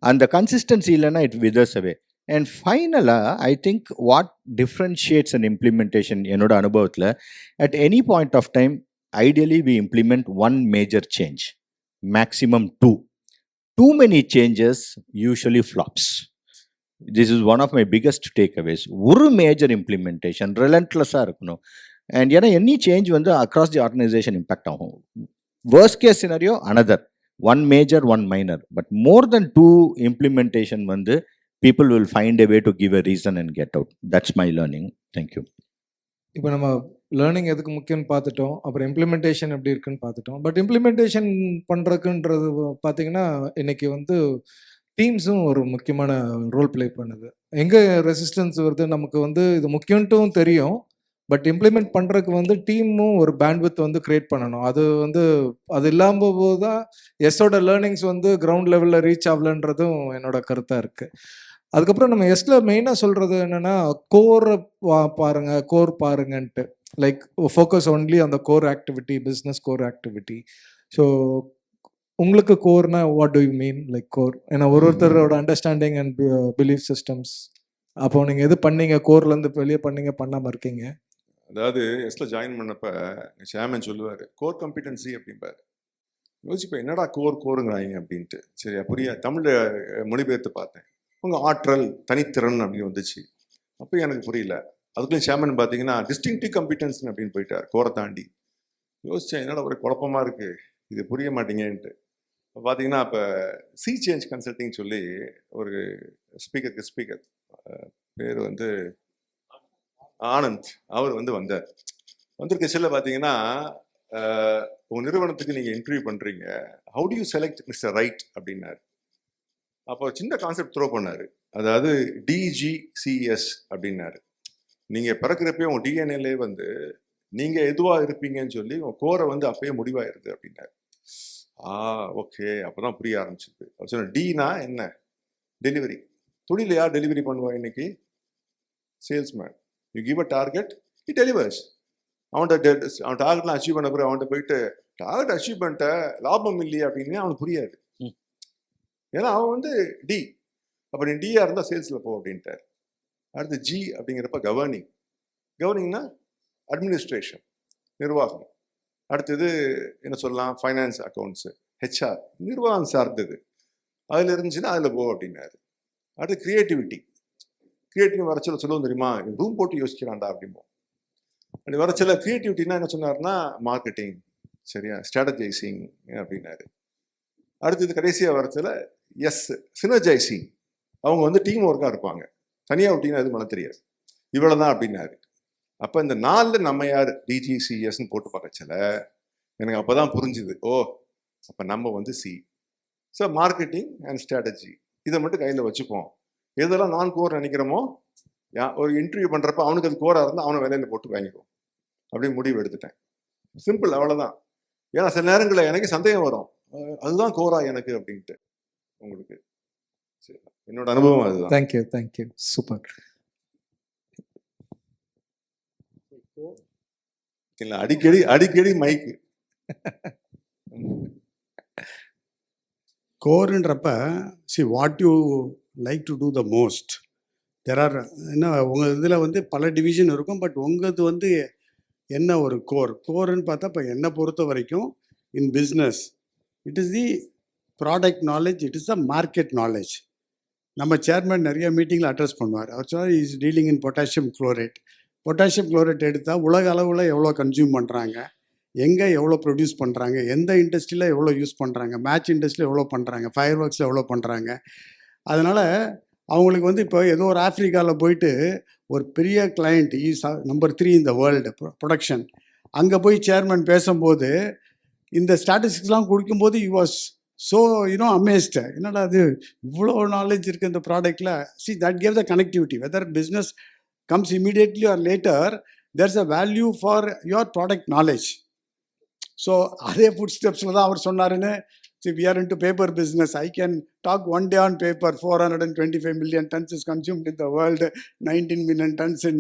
Speaker 5: And the consistency illana it withers away. And finally, I think what differentiates an implementation, enoda anubhavathula, at any point of time, ideally we implement one major change, maximum two. Too many changes usually flops. This is one of my biggest takeaways. ஒரு major implementation relentless-ஆ இருக்கணும். And ஏன்னா any change வந்து across the organization impact ஆகும். Worst case scenario another, one major one minor, but more than two implementation வந்து people will find a way to give a reason and get out. That's my learning. Thank you.
Speaker 2: இப்போ நம்ம learning எதுக்கு முக்கியம்னு பார்த்துட்டோம், அப்புறம் implementation எப்படி இருக்குன்னு பார்த்துட்டோம். பட் இம்ப்ளிமெண்டேஷன் பண்ணுறதுக்குன்றது பார்த்தீங்கன்னா இன்னைக்கு வந்து டீம்ஸும் ஒரு முக்கியமான ரோல் ப்ளே பண்ணுது. எங்கே ரெசிஸ்டன்ஸ் வருது நமக்கு வந்து இது முக்கியன்ட்டும் தெரியும், பட் இம்ப்ளிமெண்ட் பண்ணுறதுக்கு வந்து டீமும் ஒரு பேண்ட்வித் வந்து கிரியேட் பண்ணணும். அது வந்து அது இல்லாமல் போது தான் எஸ்ஸோட லேர்னிங்ஸ் வந்து கிரவுண்ட் லெவலில் ரீச் ஆகலன்றதும் என்னோட கருத்தாக இருக்குது. அதுக்கப்புறம் நம்ம எஸ்ல மெயினாக சொல்கிறது என்னென்னா கோரை கோர் பாருங்கன்ட்டு, லைக் ஃபோக்கஸ் ஒன்லி அந்த core activity, business core activity. So உங்களுக்கு கோர்னா what do you mean like core? ஏன்னா ஒருத்தரோட அண்டர்ஸ்டாண்டிங் அண்ட் பிலீஃப் சிஸ்டம்ஸ். அப்போ நீங்கள் எது பண்ணீங்க கோர்லேருந்து வெளியே பண்ணீங்க, பண்ணாமல் இருக்கீங்க?
Speaker 6: அதாவது எஸ்ல ஜாயின் பண்ணப்ப சேர்மன் சொல்லுவார் கோர் கம்பிட்டன்சி அப்படிம்பாரு. யோசிப்பேன் என்னடா கோருங்கிறாங்க அப்படின்ட்டு. சரி புரிய தமிழில் மொழிபெயர்த்து பார்த்தேன். உங்கள் ஆற்றல் தனித்திறன் அப்படின்னு வந்துச்சு. அப்போ எனக்கு புரியல. அதுக்குள்ளே சேர்மன் பார்த்தீங்கன்னா டிஸ்டிங்டிவ் கம்பிட்டன்ஸ் அப்படின்னு போயிட்டார் கோரை தாண்டி. யோசித்தேன் என்னடா ஒரு குழப்பமாக இருக்குது, இது புரிய மாட்டீங்கன்ட்டு. இப்போ பார்த்தீங்கன்னா அப்போ சி சேஞ்ச் கன்சல்டிங் சொல்லி ஒரு ஸ்பீக்கர் பேர் வந்து ஆனந்த், அவர் வந்து வந்தார். வந்திருக்க செல்ல பார்த்தீங்கன்னா உங்கள் நிறுவனத்துக்கு நீங்கள் இன்டர்வியூ பண்ணுறீங்க, how to you select mister right அப்படின்னாரு. அப்போ சின்ன கான்செப்ட் த்ரோ பண்ணார். அதாவது டிஜிசிஎஸ் அப்படின்னாரு. நீங்கள் பிறக்கிறப்பே உங்கள் டிஎன்ஏலே வந்து நீங்கள் எதுவாக இருப்பீங்கன்னு சொல்லி உங்கள் கோரை வந்து அப்பயே முடிவாயிருது அப்படின்னாரு. ஓகே, அப்போ தான் புரிய ஆரம்பிச்சிது. அவர் சொன்ன டினா என்ன? டெலிவரி. தொழில் யார் டெலிவரி பண்ணுவா இன்னைக்கு? Salesman. You give a target, he delivers. அவன் டார்கெட்லாம் அச்சீவ் பண்ண பிறகு அவன்கிட்ட போயிட்டு டார்கெட் அச்சீவ் பண்ணிட்ட லாபம் இல்லையா அப்படின்னு அவனுக்கு புரியாது. ஏன்னா அவன் வந்து டி. அப்போ நீ டியாக இருந்தால் சேல்ஸில் போ அப்படின்ட்டார். அடுத்து ஜி அப்படிங்கிறப்ப கவர்னிங்னா அட்மினிஸ்ட்ரேஷன், நிர்வாகம். அடுத்தது என்ன சொல்லலாம், ஃபைனான்ஸ், அக்கௌண்ட்ஸு, ஹெச்ஆர், நிர்வாகம் சார்ந்தது. அதில் இருந்துச்சுன்னா அதில் போ அப்படின்னாரு. அடுத்து கிரியேட்டிவிட்டி வரச்சல சொல்லுவோம் தெரியுமா, ரூம் போட்டு யோசிக்கிறான்டா அப்படிம்போம். அப்படி வரச்சல கிரியேட்டிவிட்டினா என்ன சொன்னார்னா மார்க்கெட்டிங், சரியா, ஸ்ட்ராட்டஜைசிங் அப்படின்னாரு. அடுத்தது கடைசியாக வரச்சல சினர்ஜைசிங். அவங்க வந்து டீம் ஒர்க்காக இருப்பாங்க, தனியாக விட்டீங்கன்னா எதுவும் பண்ண தெரியாது, இவ்வளோதான் அப்படின்னாரு. அப்போ இந்த 4 நம்ம யார் டிஜிசிஎஸ்ன்னு போட்டு பார்க்கச்சல எனக்கு அப்போ தான் புரிஞ்சுது, அப்போ நம்ம வந்து C. So marketing and strategy இதை மட்டும் கையில் வச்சுப்போம். எதெல்லாம் நான் கோர் நினைக்கிறோமோ, ஒரு இன்டர்வியூ பண்ணுறப்ப அவனுக்கு அது கோராக இருந்தால் அவனை வேலையில் போட்டு வாங்கிக்குவோம் அப்படின்னு முடிவு எடுத்துட்டேன். சிம்பிள், அவ்வளோதான். ஏன்னா சில நேரங்களில் எனக்கு சந்தேகம் வரும், அதுதான் கோரா எனக்கு அப்படின்ட்டு. உங்களுக்கு என்னோட அனுபவம் அதுதான்.
Speaker 2: Thank you super.
Speaker 6: இல்லை அடிக்கடி மைக்கு
Speaker 4: கோர்ன்றப்ப what you like to do the most. என்ன உங்கள் இதில் வந்து பல டிவிஷன் இருக்கும், பட் உங்களது வந்து என்ன ஒரு கோர்ன்னு பார்த்தா இப்போ என்னை பொறுத்த வரைக்கும் in business it is the product knowledge, it is the market knowledge. நம்ம சேர்மன் நிறைய மீட்டிங்கில் அட்ரஸ் பண்ணுவார். அவர் சொன்னார் is dealing in potassium chlorate எடுத்தால் உலக அளவில் எவ்வளோ கன்சியூம் பண்ணுறாங்க, எங்கே எவ்வளோ ப்ரொடியூஸ் பண்ணுறாங்க, எந்த இண்டஸ்ட்ரியில் எவ்வளோ யூஸ் பண்ணுறாங்க, மேட்ச் இண்டஸ்ட்ரியில் எவ்வளோ பண்ணுறாங்க, ஃபயர் ஒர்க்ஸில் எவ்வளோ பண்ணுறாங்க. அதனால் அவங்களுக்கு வந்து இப்போ ஏதோ ஒரு ஆஃப்ரிக்காவில் போயிட்டு ஒரு பெரிய கிளைண்ட் இஸ் நம்பர் 3 இந்த வேர்ல்டு ப்ரொடக்ஷன், அங்கே போய் சேர்மன் பேசும்போது இந்த ஸ்டாட்டிஸ்டிக்ஸ்லாம் கொடுக்கும்போது யூ வாஸ் ஸோ அமேஸ்ட். என்னடா அது இவ்வளோ நாலேஜ் இருக்குது இந்த ப்ராடக்டில். That gave the connectivity. Whether business comes immediately or later, there's a value for your product knowledge. So அதே ஃபுட் ஸ்டெப்ஸில் தான் அவர் சொன்னாருன்னு. we are into paper business. I can talk one day on paper. 425 million tons is consumed in the world, 19 million tons in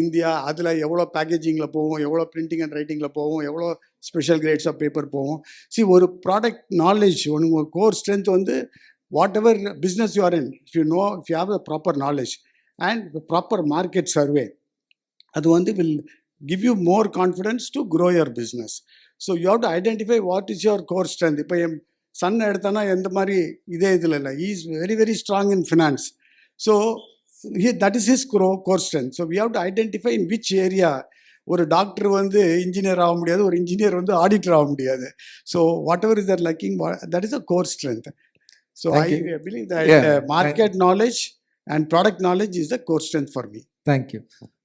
Speaker 4: India. அதில் எவ்வளோ பேக்கேஜிங்கில் போகும், எவ்வளோ printing and ரைட்டிங்கில் போகும், எவ்வளோ special grades of paper போவோம். ஒரு ப்ராடக்ட் நாலேஜ் ஒரு core strength வந்து what ever business you are in, if you have the proper knowledge and proper market survey, அது வந்து will give you more confidence to grow your business. So you have to identify what is your core strength. இப்போ என் Sun எடுத்தானா எந்த மாதிரி இதே இதில் இல்லை, he is very very strong in finance. So that is his core strength. So we have to identify in which area. ஒரு doctor வந்து engineer ஆக முடியாது, ஒரு இன்ஜினியர் வந்து ஆடிட்டர் ஆக முடியாது. So what ever is that liking, that is a core strength. So I believe that market knowledge and product knowledge is the core strength for me.
Speaker 2: Thank you.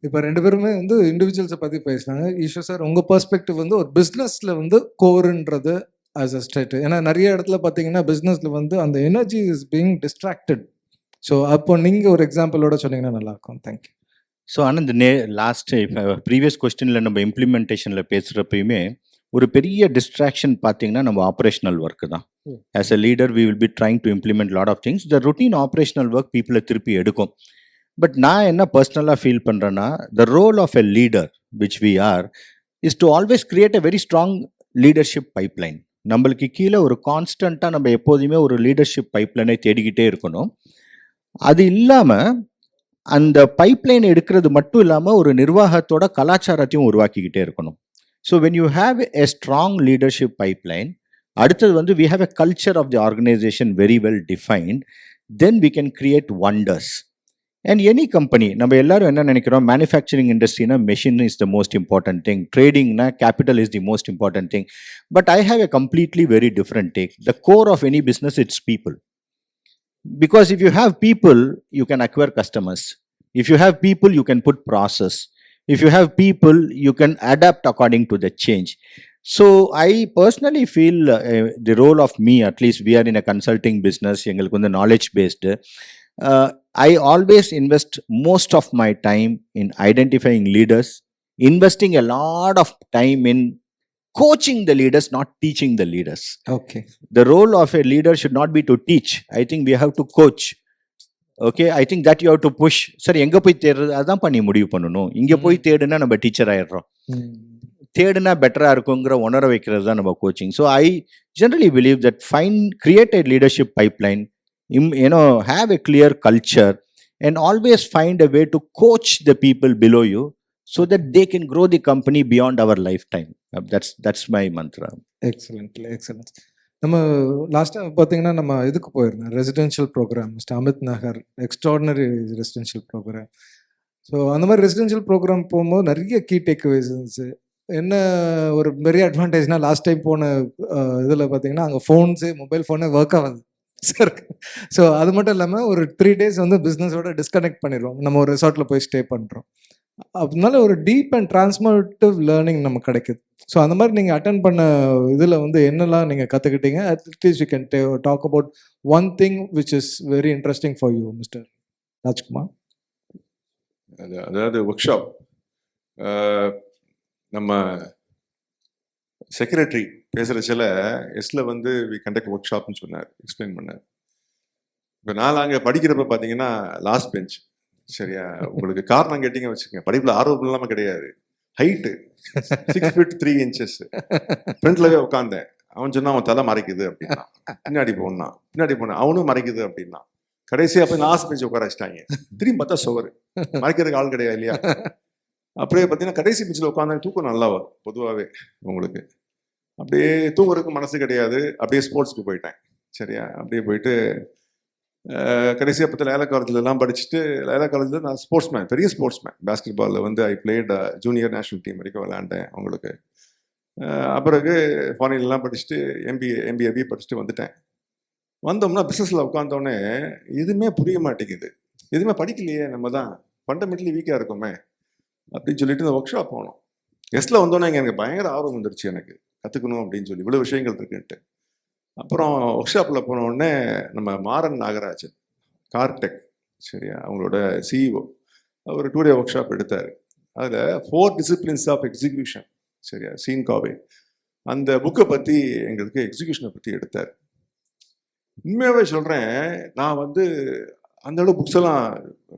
Speaker 2: இப்போ ரெண்டு பேருமே வந்து இண்டிவிஜுவல்ஸை பற்றி பேசினாங்க. ஈஸ்வர் சார், உங்கள் பெர்ஸ்பெக்டிவ் வந்து ஒரு பிஸ்னஸில் வந்து கோருன்றது ஆஸ் அ ஸ்டேட், ஏன்னா நிறைய இடத்துல பார்த்தீங்கன்னா பிஸ்னஸில் வந்து அந்த energy is being distracted. So அப்போ நீங்கள் ஒரு எக்ஸாம்பிளோட சொன்னீங்கன்னா நல்லாயிருக்கும். தேங்க்யூ.
Speaker 5: ஸோ ஆனால் இந்த லாஸ்ட் ப்ரீவியஸ் கொஸ்டினில் நம்ம இம்ப்ளிமெண்டேஷனில் பேசுகிறப்பயுமே ஒரு பெரிய டிஸ்ட்ராக்ஷன் பார்த்தீங்கன்னா நம்ம ஆப்ரேஷனல் ஒர்க்கு தான். As a leader we will be trying to implement lot of things. The routine operational work பீப்புளை திருப்பி எடுக்கும். பட் நான் என்ன பர்சனலாக ஃபீல் பண்ணுறேன்னா, the role of a leader which we are is to always create a very strong leadership pipeline. நம்மளுக்கு கீழே ஒரு கான்ஸ்டண்ட்டாக நம்ம எப்போதுமே ஒரு லீடர்ஷிப் பைப்லைனை தேடிக்கிட்டே இருக்கணும். அது இல்லாமல் அந்த பைப்லைன் எடுக்கிறது மட்டும் இல்லாமல் ஒரு நிர்வாகத்தோட கலாச்சாரத்தையும் உருவாக்கிக்கிட்டே இருக்கணும். So when you have a strong leadership pipeline, அடுத்தது வந்து we have a culture of the organisation very well defined, then we can create wonders. And any company, நம்ம எல்லாரும் என்ன நினைக்கிறோம், மேனுஃபேக்சரிங் இண்டஸ்ட்ரினா machine is the most important thing, ட்ரேடிங்னா capital is the most important thing. But I have a completely very different take. The core of any business it's people. Because if you have people, you can acquire customers. If you have people, you can put process. If you have people, you can adapt according to the change. So I personally feel the role of me, at least we are in a consulting business, engalukku வந்து knowledge based. I always invest most of my time in identifying leaders, investing a lot of time in coaching the leaders, not teaching the leaders.
Speaker 2: Okay.
Speaker 5: The role of a leader should not be to teach. I think we have to coach. Okay, I think that you have to push. சரி, எங்கே போய் தேடுறது அதான் பண்ணி முடிவு பண்ணணும். இங்கே போய் தேடுனா நம்ம டீச்சர் ஆயிடுறோம். தேடுனா பெட்டராக இருக்குங்கிற உணர வைக்கிறது தான் நம்ம coaching. So I generally believe that create a leadership pipeline, have a clear culture and always find a way to coach the people below you so that they can grow the company beyond our lifetime. That's my mantra.
Speaker 2: Excellent. நம்ம லாஸ்ட்டாக பார்த்தீங்கன்னா நம்ம இதுக்கு போயிருந்தோம், residential program, mister Amit நகர் extraordinary residential program. So அந்த மாதிரி residential program போகும்போது நிறைய கீ டேக்அவேஸ் இருந்துச்சு. என்ன ஒரு பெரிய அட்வான்டேஜ்னால் லாஸ்ட் டைம் போன இதில் பார்த்தீங்கன்னா அங்கே மொபைல் ஃபோனே ஒர்க் ஆகாது சார். ஸோ அது மட்டும் இல்லாமல் ஒரு 3 days வந்து பிஸ்னஸோட டிஸ்கனெக்ட் பண்ணிடுவோம். நம்ம ஒரு ரிசார்ட்டில் போய் ஸ்டே பண்ணுறோம். அதனால ஒரு டீப் அண்ட் டிரான்ஸ்ஃபர்மேட்டிவ் லேர்னிங் நமக்கு கிடைக்குது. ஸோ அந்த மாதிரி நீங்கள் அட்டன் பண்ண இதில் வந்து என்னெல்லாம் நீங்கள் கற்றுக்கிட்டீங்க? At least you can talk about one thing which is very interesting for you, mister Rajkumar.
Speaker 6: அதாவது ஒர்க் ஷாப் நம்ம செக்ரட்டரி பேசுகிறச்சில எஸ்ல வந்து வி கண்டக்ட் ஒர்க் ஷாப்னு சொன்னார், எக்ஸ்பிளைன் பண்ணார். இப்போ நான் அங்கே படிக்கிறப்ப பார்த்தீங்கன்னா லாஸ்ட் பெஞ்ச். சரியா, உங்களுக்கு காரணம் கேட்டீங்க வச்சுக்கோங்க, படிப்புல ஆர்வம் இல்லாமல் கிடையாது. Height 6 feet 3 inches ஃப்ரண்ட்லவே உட்காந்தேன். அவன் சொன்னா அவன் தலை மறைக்குது அப்படின்னா, பின்னாடி போனான் அவனும் மறைக்குது அப்படின்னா, கடைசியா போய் லாஸ்ட் பெஞ்ச் உட்கார வச்சிட்டாங்க. திரும்பி பார்த்தா சுவர், மறைக்கிறதுக்கு ஆள் கிடையாது இல்லையா. அப்படியே பார்த்தீங்கன்னா கடைசி பெஞ்சில் உட்காந்தா தூக்கம் நல்லா வரும் பொதுவாகவே உங்களுக்கு. அப்படியே தூங்குறதுக்கு மனசு கிடையாது. அப்படியே ஸ்போர்ட்ஸ்க்கு போயிட்டேன். சரியா, அப்படியே போயிட்டு கடைசியாக பற்றி லைலா காலேஜ்லாம் படிச்சுட்டு, லைலா காலேஜில் நான் ஸ்போர்ட்ஸ்மேன், பெரிய ஸ்போர்ட்ஸ்மேன். பேஸ்கெட் பாலில் வந்து ஐ பிளேட் ஜூனியர் நேஷனல் டீம் வரைக்கும் விளையாண்டேன் உங்களுக்கு. அப்புறம் ஃபாரின்லாம் படிச்சுட்டு எம்பிஏ படிச்சுட்டு வந்துட்டேன். வந்தோம்னா பிஸ்னஸில் உட்காந்தோடனே எதுவுமே புரிய மாட்டேங்குது. எதுவுமே படிக்கலையே, நம்ம தான் ஃபண்டமெண்டலி வீக்காக இருக்கோமே அப்படின்னு சொல்லிட்டு இந்த ஒர்க் ஷாப் போனோம். எஸ்ல வந்தோன்னே எனக்கு பயங்கர ஆர்வம் வந்துருச்சு, எனக்கு கற்றுக்கணும் அப்படின்னு சொல்லி, இவ்வளோ விஷயங்கள் இருக்குன்ட்டு. அப்புறம் ஒர்க் ஷாப்பில் போன உடனே நம்ம மாறன் நாகராஜன் கார்டெக், சரியா, அவங்களோட சிஇஓ, அவர் 2 day ஒர்க் ஷாப் எடுத்தார். அதில் 4 disciplines ஆஃப் எக்ஸிக்யூஷன், சரியா, சீன் காவே, அந்த புக்கை பற்றி எங்களுக்கு எக்ஸிக்யூஷனை பற்றி எடுத்தார். உண்மையாகவே சொல்கிறேன், நான் வந்து அந்த அளவு புக்ஸ் எல்லாம்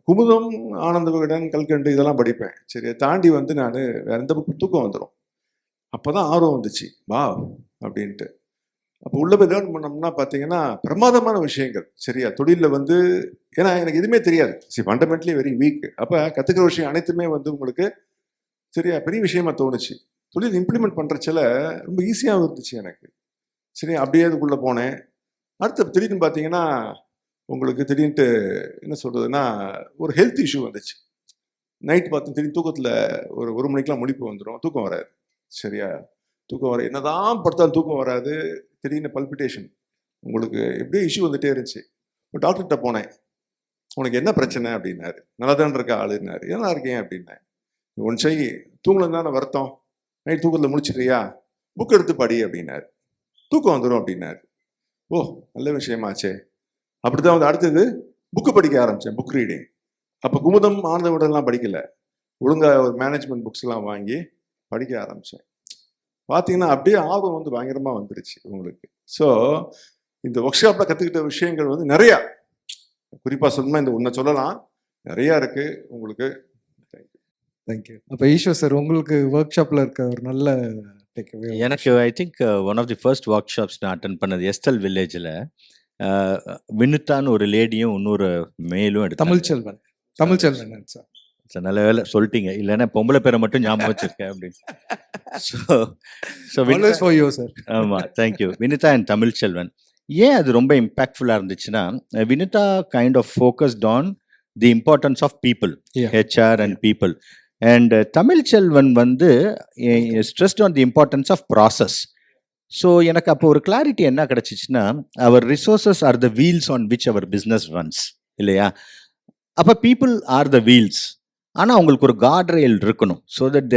Speaker 6: குமுதம், ஆனந்த விகடன், கல்கண்டு இதெல்லாம் படிப்பேன். சரியா, தாண்டி வந்து நான் வேற எந்த புக்கு தூக்கம் வந்துடும். அப்போ தான் ஆர்வம் வந்துச்சு, வா அப்படின்ட்டு. அப்போ உள்ள போய் லேர்ன் பண்ணோம்னா பார்த்தீங்கன்னா பிரமாதமான விஷயங்கள். சரியா, தொழிலில் வந்து ஏன்னா எனக்கு எதுவுமே தெரியாது, ஃபண்டமெண்டலி வெரி வீக். அப்போ கற்றுக்கிற விஷயம் அனைத்துமே வந்து உங்களுக்கு சரியா பெரிய விஷயமா தோணுச்சு. தொழில் இம்ப்ளிமெண்ட் பண்ணுறச்சில ரொம்ப ஈஸியாகவும் இருந்துச்சு எனக்கு. சரி, அப்படியே அதுக்குள்ளே போனேன். அடுத்து திடீர்னு பார்த்தீங்கன்னா உங்களுக்கு திடீர்னுட்டு என்ன சொல்கிறதுன்னா ஒரு ஹெல்த் இஷ்யூ வந்துச்சு. நைட் பார்த்து திடீர்னு தூக்கத்தில் ஒரு மணிக்கெலாம் முழிப்பு வந்துடும், தூக்கம் வராது. சரியா, தூக்கம் வர என்னதான் படுத்தாலும் தூக்கம் வராது. திடீர்னு பல்பிட்டேஷன், உங்களுக்கு எப்படியோ இஷ்யூ வந்துட்டே இருந்துச்சு. ஒரு டாக்டர்கிட்ட போனேன், உனக்கு என்ன பிரச்சனை அப்படின்னாரு. நல்லா தான் இருக்க ஆளுன்னாரு. நல்லா இருக்கேன் அப்படின்னேன். ஒன் செய் தூங்கலாம் தானே வருத்தம், நைட் தூக்கத்தில் முடிச்சிடுறியா, புக் எடுத்து படி அப்படின்னாரு. தூக்கம் வந்துடும் அப்படின்னாரு. ஓ, நல்ல விஷயமாச்சே. அப்படிதான் வந்து அடுத்தது புக்கு படிக்க ஆரம்பித்தேன், புக் ரீடிங். அப்போ குமுதம் ஆனந்த விடலாம் படிக்கல, ஒழுங்காக ஒரு மேனேஜ்மெண்ட் புக்ஸ்லாம் வாங்கி படிக்க ஆரம்பித்தேன். பார்த்தீங்கன்னா அப்படியே ஆர்வம் வந்து பயங்கரமாக வந்துருச்சு உங்களுக்கு. ஸோ இந்த ஒர்க் ஷாப்பில் கற்றுக்கிட்ட விஷயங்கள் வந்து நிறையா, குறிப்பாக சொல்லணும்னா இந்த ஒன்றை சொல்லலாம், நிறையா இருக்குது உங்களுக்கு.
Speaker 2: தேங்க்யூ. அப்போ ஈஸ்வர் சார், உங்களுக்கு ஒர்க் ஷாப்பில் இருக்க ஒரு நல்ல டேக்அவே?
Speaker 5: எனக்கு I think one of the first workshops நான் அட்டன் பண்ணது எஸ்டல் வில்லேஜில் வினுத்தான்னு ஒரு லேடியும் இன்னொரு மேலும் எடுத்தாங்க.
Speaker 2: தமிழ்ச்செல்வன். தமிழ்ச்செல்வன் சார்.
Speaker 5: சார் நல்ல வேலை சொல்லிட்டீங்க, இல்லைன்னா பொம்பளை பேரை மட்டும் ஞாபகம் வச்சிருக்கேன் அப்படின்னு. So
Speaker 2: Always for you, sir.
Speaker 5: ஆமாம், தேங்க்யூ. வினிதா அண்ட் தமிழ்ச்செல்வன். ஏன் அது ரொம்ப இம்பேக்ட்ஃபுல்லாக இருந்துச்சுன்னா, Vinitha kind of focused on the importance of people,
Speaker 2: Yeah.
Speaker 5: HR and people. And Tamilselvan வந்து stressed on the importance of process. So எனக்கு அப்போ ஒரு கிளாரிட்டி என்ன கிடச்சிச்சுன்னா, our resources are the wheels on which our business runs, இல்லையா? அப்போ people are the wheels. ஆனால் அவங்களுக்கு ஒரு கார்ட் ரயில் இருக்கணும், ஸோ தட்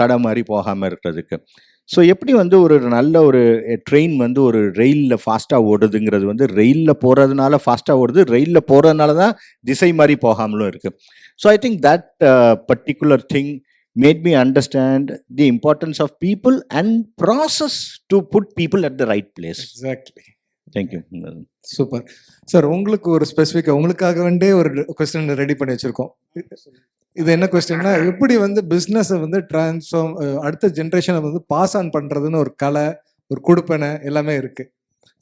Speaker 5: தடம் மாதிரி போகாமல் இருக்கிறதுக்கு. ஸோ எப்படி வந்து ஒரு நல்ல ஒரு ட்ரெயின் வந்து ஒரு ரெயிலில் ஃபாஸ்ட்டாக ஓடுதுங்கிறது வந்து ரெயிலில் போகிறதுனால ஃபாஸ்ட்டாக ஓடுது, ரெயிலில் போகிறதுனால தான் திசை மாதிரி போகாமலும் இருக்குது. So I think that particular thing made me understand the importance of people and process to put people at the right place.
Speaker 2: Exactly.
Speaker 5: Thank you.
Speaker 2: Super sir. உங்களுக்கு ஒரு ஸ்பெசிஃபிக்காக உங்களுக்காக வேண்டே ஒரு கொஸ்டின் ரெடி பண்ணி வச்சிருக்கோம். இது என்ன கொஸ்டின்னா, எப்படி வந்து பிஸ்னஸை வந்து டிரான்ஸ்ஃபார்ம், அடுத்த ஜென்ரேஷனை வந்து பாஸ் ஆன் பண்ணுறதுன்னு ஒரு கலை, ஒரு கொடுப்பனை எல்லாமே இருக்கு.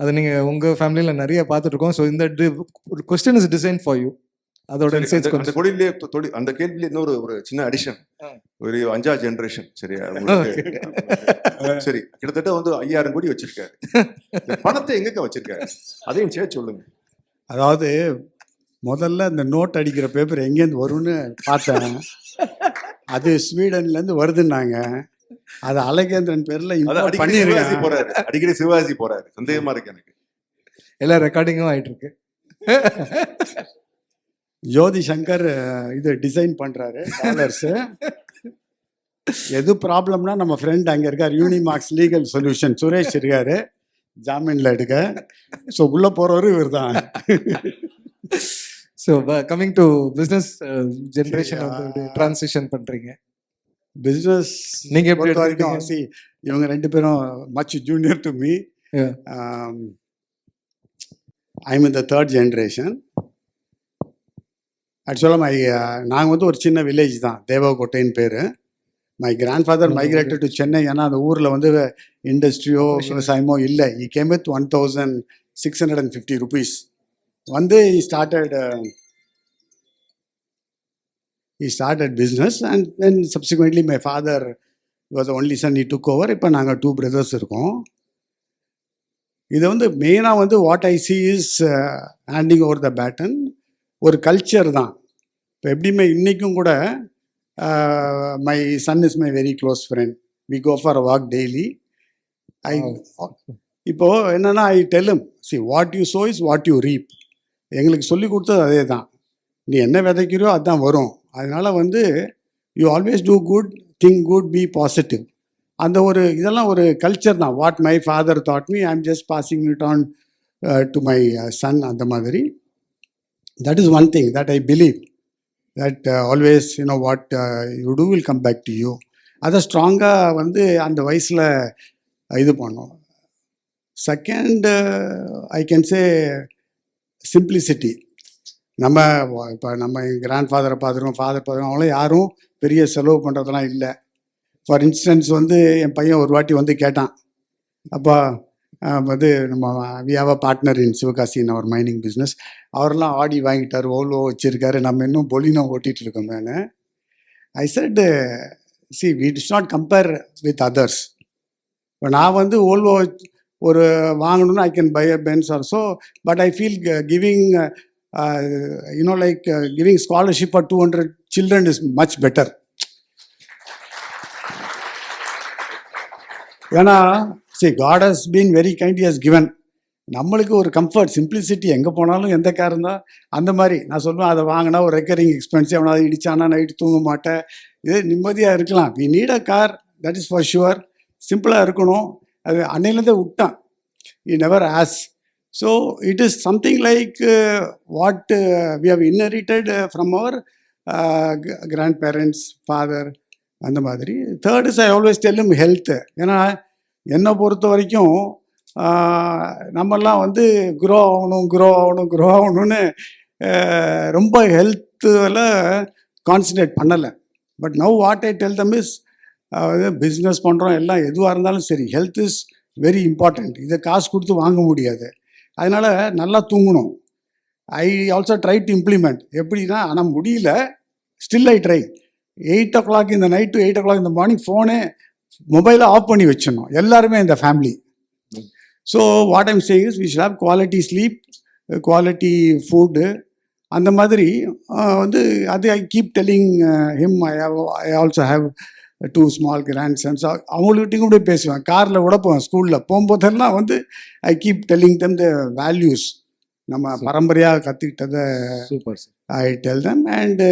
Speaker 2: அது நீங்கள் உங்கள் ஃபேமிலியில் நிறைய பார்த்துட்ருக்கோம். ஸோ இந்த question is design for you. அதோட இன்சைட்ஸ்
Speaker 6: அந்த தொழிலே அந்த கேள்வியில இன்னொரு ஒரு சின்ன அடிஷன், ஒரு 5ஆவது ஜெனரேஷன். சரியா, உங்களுக்கு சரி கிட்டத்தட்ட வந்து 5000 கோடி வச்சிருக்காரு. பணத்தை எங்க வச்சிருக்காரு, அதையும் சேர்த்து சொல்லுங்க.
Speaker 4: அதாவது முதல்ல இந்த நோட் அடிக்கிற பேப்பர் எங்கேருந்து வரும்னு பார்த்தேன். அது ஸ்வீடன்லேருந்து வருதுன்னாங்க. அது அலகேந்திரன் பேரில்
Speaker 6: சிவாஜி போறாரு, அடிக்கடி சிவாஜி போறாரு. சந்தேகமா இருக்கு எனக்கு.
Speaker 2: எல்லா ரெக்கார்டிங்கும் ஆயிட்டு இருக்கு.
Speaker 4: ஜோதி சங்கர் இது டிசைன் பண்ணுறாரு டாலர்ஸு. எது ப்ராப்ளம்னா நம்ம ஃப்ரெண்ட் அங்கே இருக்கார், யூனிமார்க்ஸ் லீகல் சொல்யூஷன் சுரேஷ் இருக்காரு, ஜாமீனில் எடுக்க. ஸோ உள்ளே போகிறவரு இவர் தான்.
Speaker 2: So coming to business generation வந்து டிரான்சிஷன் பண்ணுறீங்க.
Speaker 4: பிஸ்னஸ்
Speaker 2: நீங்கள் எப்படி
Speaker 4: பொறுத்த வரைக்கும் இவங்க 2 பேரும் much junior to me. I mean the 3rd generation. ஆக்சுவலாக நாங்கள் வந்து ஒரு சின்ன வில்லேஜ் தான், தேவகோட்டைன்னு பேர். My grandfather migrated to Chennai. ஏன்னா அந்த ஊரில் வந்து இண்டஸ்ட்ரியோ விவசாயமோ இல்லை. He came with 1650 rupees. வந்து he started business and then subsequently my father was the only son, he took over. இப்போ நாங்கள் 2 brothers இருக்கோம். இது வந்து மெயினாக வந்து what I see is handing over the baton. ஒரு கல்ச்சர் தான். இப்போ எப்படியுமே இன்றைக்கும் கூட my son is my very close friend. We go for a walk daily. இப்போது என்னென்னா I tell 'em, see what you sow is what you reap. எங்களுக்கு சொல்லி கொடுத்தது அதே தான். நீ என்ன விதைக்கிறியோ அதுதான் வரும். அதனால் வந்து you always do good, think good, be positive. அந்த ஒரு இதெல்லாம் ஒரு கல்ச்சர் தான். What my father taught me, I am just passing it on to my son. அந்த மாதிரி that is one thing that I believe, that always what you do will come back to you. அதை ஸ்ட்ராங்காக வந்து அந்த வயசில் இது பண்ணோம். Second I can say simplicity. இப்போ நம்ம கிராண்ட் ஃபாதரை பார்த்துருக்கோம், ஃபாதர் பார்த்துருக்கோம், அவங்களாம் யாரும் பெரிய செலவு பண்ணுறதெல்லாம் இல்லை. ஃபார் இன்ஸ்டன்ஸ் வந்து என் பையன் ஒரு வாட்டி வந்து கேட்டான், அப்பா வந்து நம்ம we have a partner in Sivakasi in our mining business, அவரெல்லாம் ஆடி வாங்கிட்டார், ஓல்வோ வச்சிருக்காரு, நம்ம இன்னும் பொலினோ ஓட்டிகிட்டு இருக்கோம். I said see we this not compare with others. இப்போ நான் வந்து ஓல்வோ ஒரு வாங்கணும்னு I can buy a Benz also, but I feel giving like giving scholarship for 200 children is much better. ஏன்னா see God has been very kind, he has given. நம்மளுக்கு ஒரு comfort, simplicity, எங்கே போனாலும் எந்த கார் இருந்தால் அந்த மாதிரி நான் சொல்லுவேன், அதை வாங்கினா ஒரு ரெக்கரிங் எக்ஸ்பென்ஸ், அவனால் இடிச்சானா நைட்டு தூங்க மாட்டேன், இது நிம்மதியாக இருக்கலாம். We need a car, that is for sure. சிம்பிளாக இருக்கணும். அது அன்னையிலேருந்தே விட்டான், இ நெவர் ஆஸ். So it is something like what we have inherited from our grand parents, father, அந்த மாதிரி. Third is I always tell him health. ஏன்னா என்னை பொறுத்த வரைக்கும் நம்மெல்லாம் வந்து க்ரோ ஆகணும்னு ரொம்ப ஹெல்த்தில் கான்சன்ட்ரேட் பண்ணலை. But now what I tell them is, business பண்ணுறோம், எல்லாம் எதுவாக இருந்தாலும் சரி, ஹெல்த் இஸ் வெரி இம்பார்ட்டண்ட். இதை காசு கொடுத்து வாங்க முடியாது. அதனால் நல்லா தூங்கணும். I also try to implement. எப்படின்னா, ஆனால் முடியல, ஸ்டில் ஐ ட்ரை. 8 o'clock இந்த நைட் டு 8 o'clock இந்த மார்னிங் ஃபோனே மொபைலை ஆஃப் பண்ணி வச்சிடணும் எல்லாருமே இந்த family. So what I'm saying is we should have quality sleep, quality food, அந்த மாதிரி வந்து அது I keep telling him. I also have 2 small grandsons. அவங்கள்கிட்டையும் கூட பேசுவேன், காரில் கூட போவேன், ஸ்கூலில் போகும்போதெல்லாம் வந்து I keep telling them the values, நம்ம பரம்பரையாக கற்றுக்கிட்டதை
Speaker 2: super sir.
Speaker 4: I tell them. And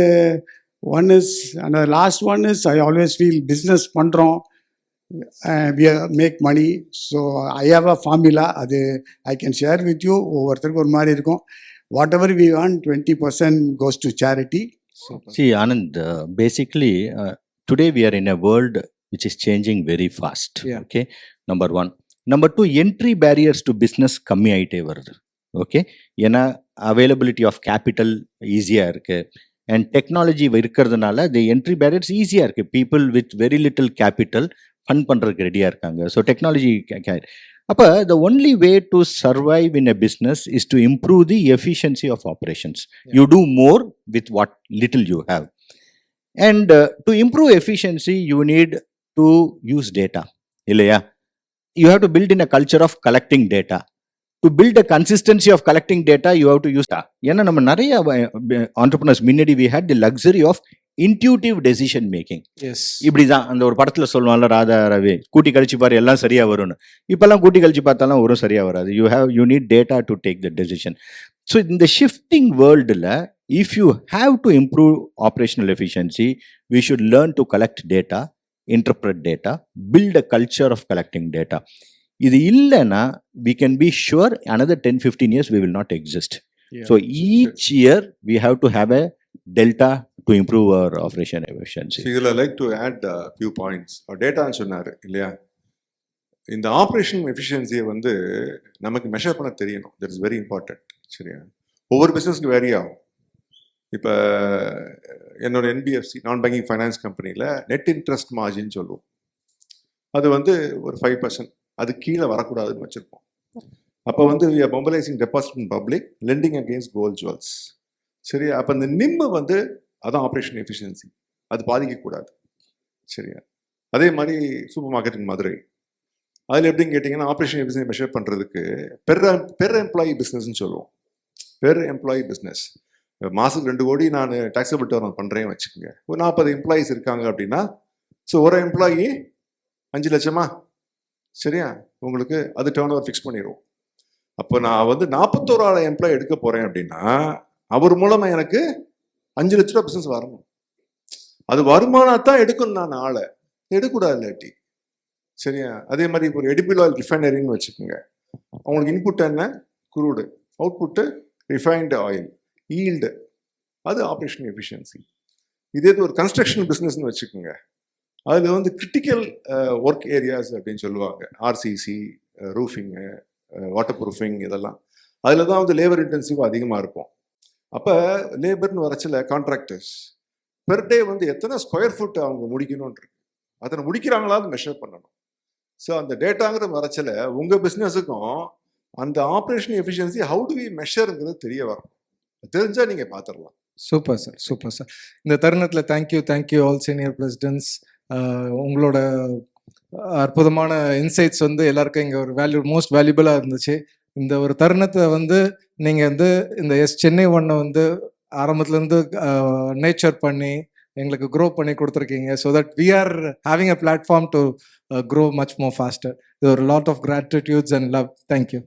Speaker 4: one is, and the last one is, I always feel business பண்றோம், we make money. So I have a formula, அது I can share with you. ஒவ்வொருத்தருக்கு ஒரு மாதிரி இருக்கும். Whatever we earn, 20% goes to charity.
Speaker 5: See, Anand, basically, today we are in a world which is changing very fast.
Speaker 2: Yeah.
Speaker 5: Okay, number one. Number two, entry barriers to business கம்மி ஆயிட்டே வருது. Okay, ஏன்னா availability of capital ஈஸியாக இருக்கு. And technology இருக்கிறதுனால தி entry barriers ஈஸியாக இருக்குது. People with very little capital fund பண்ணுறதுக்கு ரெடியாக இருக்காங்க. ஸோ டெக்னாலஜி அப்போ the only way to survive in a business is to improve the efficiency of operations. You do more with what little you have. And to improve efficiency you need to use data, இல்லையா? You have to build in a culture of collecting data. To build a consistency of collecting data, you have to use data. ஏன்னா நம்ம நிறைய entrepreneurs முன்னாடி we had the luxury of intuitive decision making.
Speaker 2: Yes,
Speaker 5: இப்படிதான் அந்த ஒரு படத்துல சொல்லுவாங்கல்ல, ராதா ரவி, கூட்டி கழிச்சு பாரு எல்லாம் சரியா வரும்னு. இப்பெல்லாம் கூட்டி கழிச்சு பார்த்தாலும் ஒரு சரியா வராது. you need data to take the decision. So in the shifting world la, if you have to improve operational efficiency, we should learn to collect data, interpret data, build a culture of collecting data. இது இல்லைன்னா we can be sure another 10-15 years we will not exist.
Speaker 2: Yeah.
Speaker 5: So each year we have to have a delta to improve our operation efficiency.
Speaker 6: இதில் like to add few points. டேட்டான்னு சொன்னார் இல்லையா? இந்த operation எஃபிஷியன்சியை வந்து நமக்கு measure பண்ண தெரியணும். That is very important. சரியா? ஒவ்வொரு பிஸ்னஸ்க்கு வேரி ஆகும். இப்போ என்னோட என்பிஎஃப்சி, நான் பேங்கிங் ஃபைனான்ஸ் கம்பெனியில் நெட் இன்ட்ரெஸ்ட் மார்ஜின் சொல்லுவோம். அது வந்து ஒரு 5%, அது கீழே வரக்கூடாதுன்னு வச்சுருப்போம். அப்போ வந்து we are mobilizing deposit in public, lending against gold jewels. சரியா? அப்போ இந்த நிம்மு வந்து அதான் ஆப்ரேஷன் எஃபிஷியன்சி, அது பாதிக்கக்கூடாது. சரியா? அதே மாதிரி சூப்பர் மார்க்கெட் இன் மதுரை, அதில் எப்படின்னு கேட்டிங்கன்னா ஆப்ரேஷன் எஃபிஷியன்சி மெஷர் பண்ணுறதுக்கு பெர் எம்ப்ளாயி பிஸ்னஸ்ன்னு சொல்லுவோம். Per employee business. மாதத்துக்கு 2 கோடி நான் டாக்ஸபிள் டர்ன் பண்ணுறேன்னு வச்சுக்கோங்க. ஒரு 40 எம்ப்ளாயீஸ் இருக்காங்க அப்படின்னா, ஸோ ஒரு எம்ப்ளாயி 5 லட்சமா? சரியா? உங்களுக்கு அது டர்ன் ஓவர் ஃபிக்ஸ் பண்ணிடுவோம். அப்போ நான் வந்து 41 எம்ப்ளாயி எடுக்க போகிறேன் அப்படின்னா, அவர் மூலமாக எனக்கு 5 லட்ச ரூபா பிஸ்னஸ் வரணும். அது வருமானத்தான் எடுக்கணும், நான் ஆளை எடுக்கக்கூடாது இல்லாட்டி. சரியா? அதே மாதிரி இப்போ ஒரு எடிபிள் ஆயில் ரிஃபைனரின்னு வச்சுக்கோங்க. அவங்களுக்கு இன்புட் என்ன? Crude. Output refined oil. Yield, அது ஆப்ரேஷன் எஃபிஷியன்சி. இதே ஒரு கன்ஸ்ட்ரக்ஷன் பிஸ்னஸ்ன்னு வச்சுக்கோங்க. அதில் வந்து கிரிட்டிக்கல் ஒர்க் ஏரியாஸ் அப்படின்னு சொல்லுவாங்க. ஆர்சிசி, ரூஃபிங்கு, வாட்டர் ப்ரூஃபிங், இதெல்லாம் அதில் தான் வந்து லேபர் இன்டென்சிவ் அதிகமாக இருக்கும். அப்போ லேபர்னு வரச்சில் கான்ட்ராக்டர்ஸ் பெர் டே வந்து எத்தனை ஸ்கொயர் ஃபுட் அவங்க முடிக்கணும்னு இருக்கு. அதனை முடிக்கிறாங்களாவது மெஷர் பண்ணணும். ஸோ அந்த டேட்டாங்கிற வரச்சல உங்கள் பிஸ்னஸுக்கும் அந்த operational efficiency how do we மெஷருங்கிறது தெரிய வரும். தெரிஞ்சால் நீங்கள் பார்த்துடலாம்.
Speaker 2: Super sir, super sir. இந்த தருணத்தில் தேங்க்யூ ஆல் சீனியர் பிரசிடென்ட்ஸ். உங்களோட அற்புதமான இன்சைட்ஸ் வந்து எல்லாருக்கும் இங்கே ஒரு மோஸ்ட் வேல்யூபிளாக இருந்துச்சு. இந்த ஒரு தருணத்தை வந்து நீங்கள் வந்து இந்த சென்னை ஒன்னை வந்து ஆரம்பத்துலேருந்து நேச்சர் பண்ணி எங்களுக்கு க்ரோ பண்ணி கொடுத்துருக்கீங்க. So that we are having a platform to grow much more faster. இது ஒரு lot of gratitudes and love. Thank you.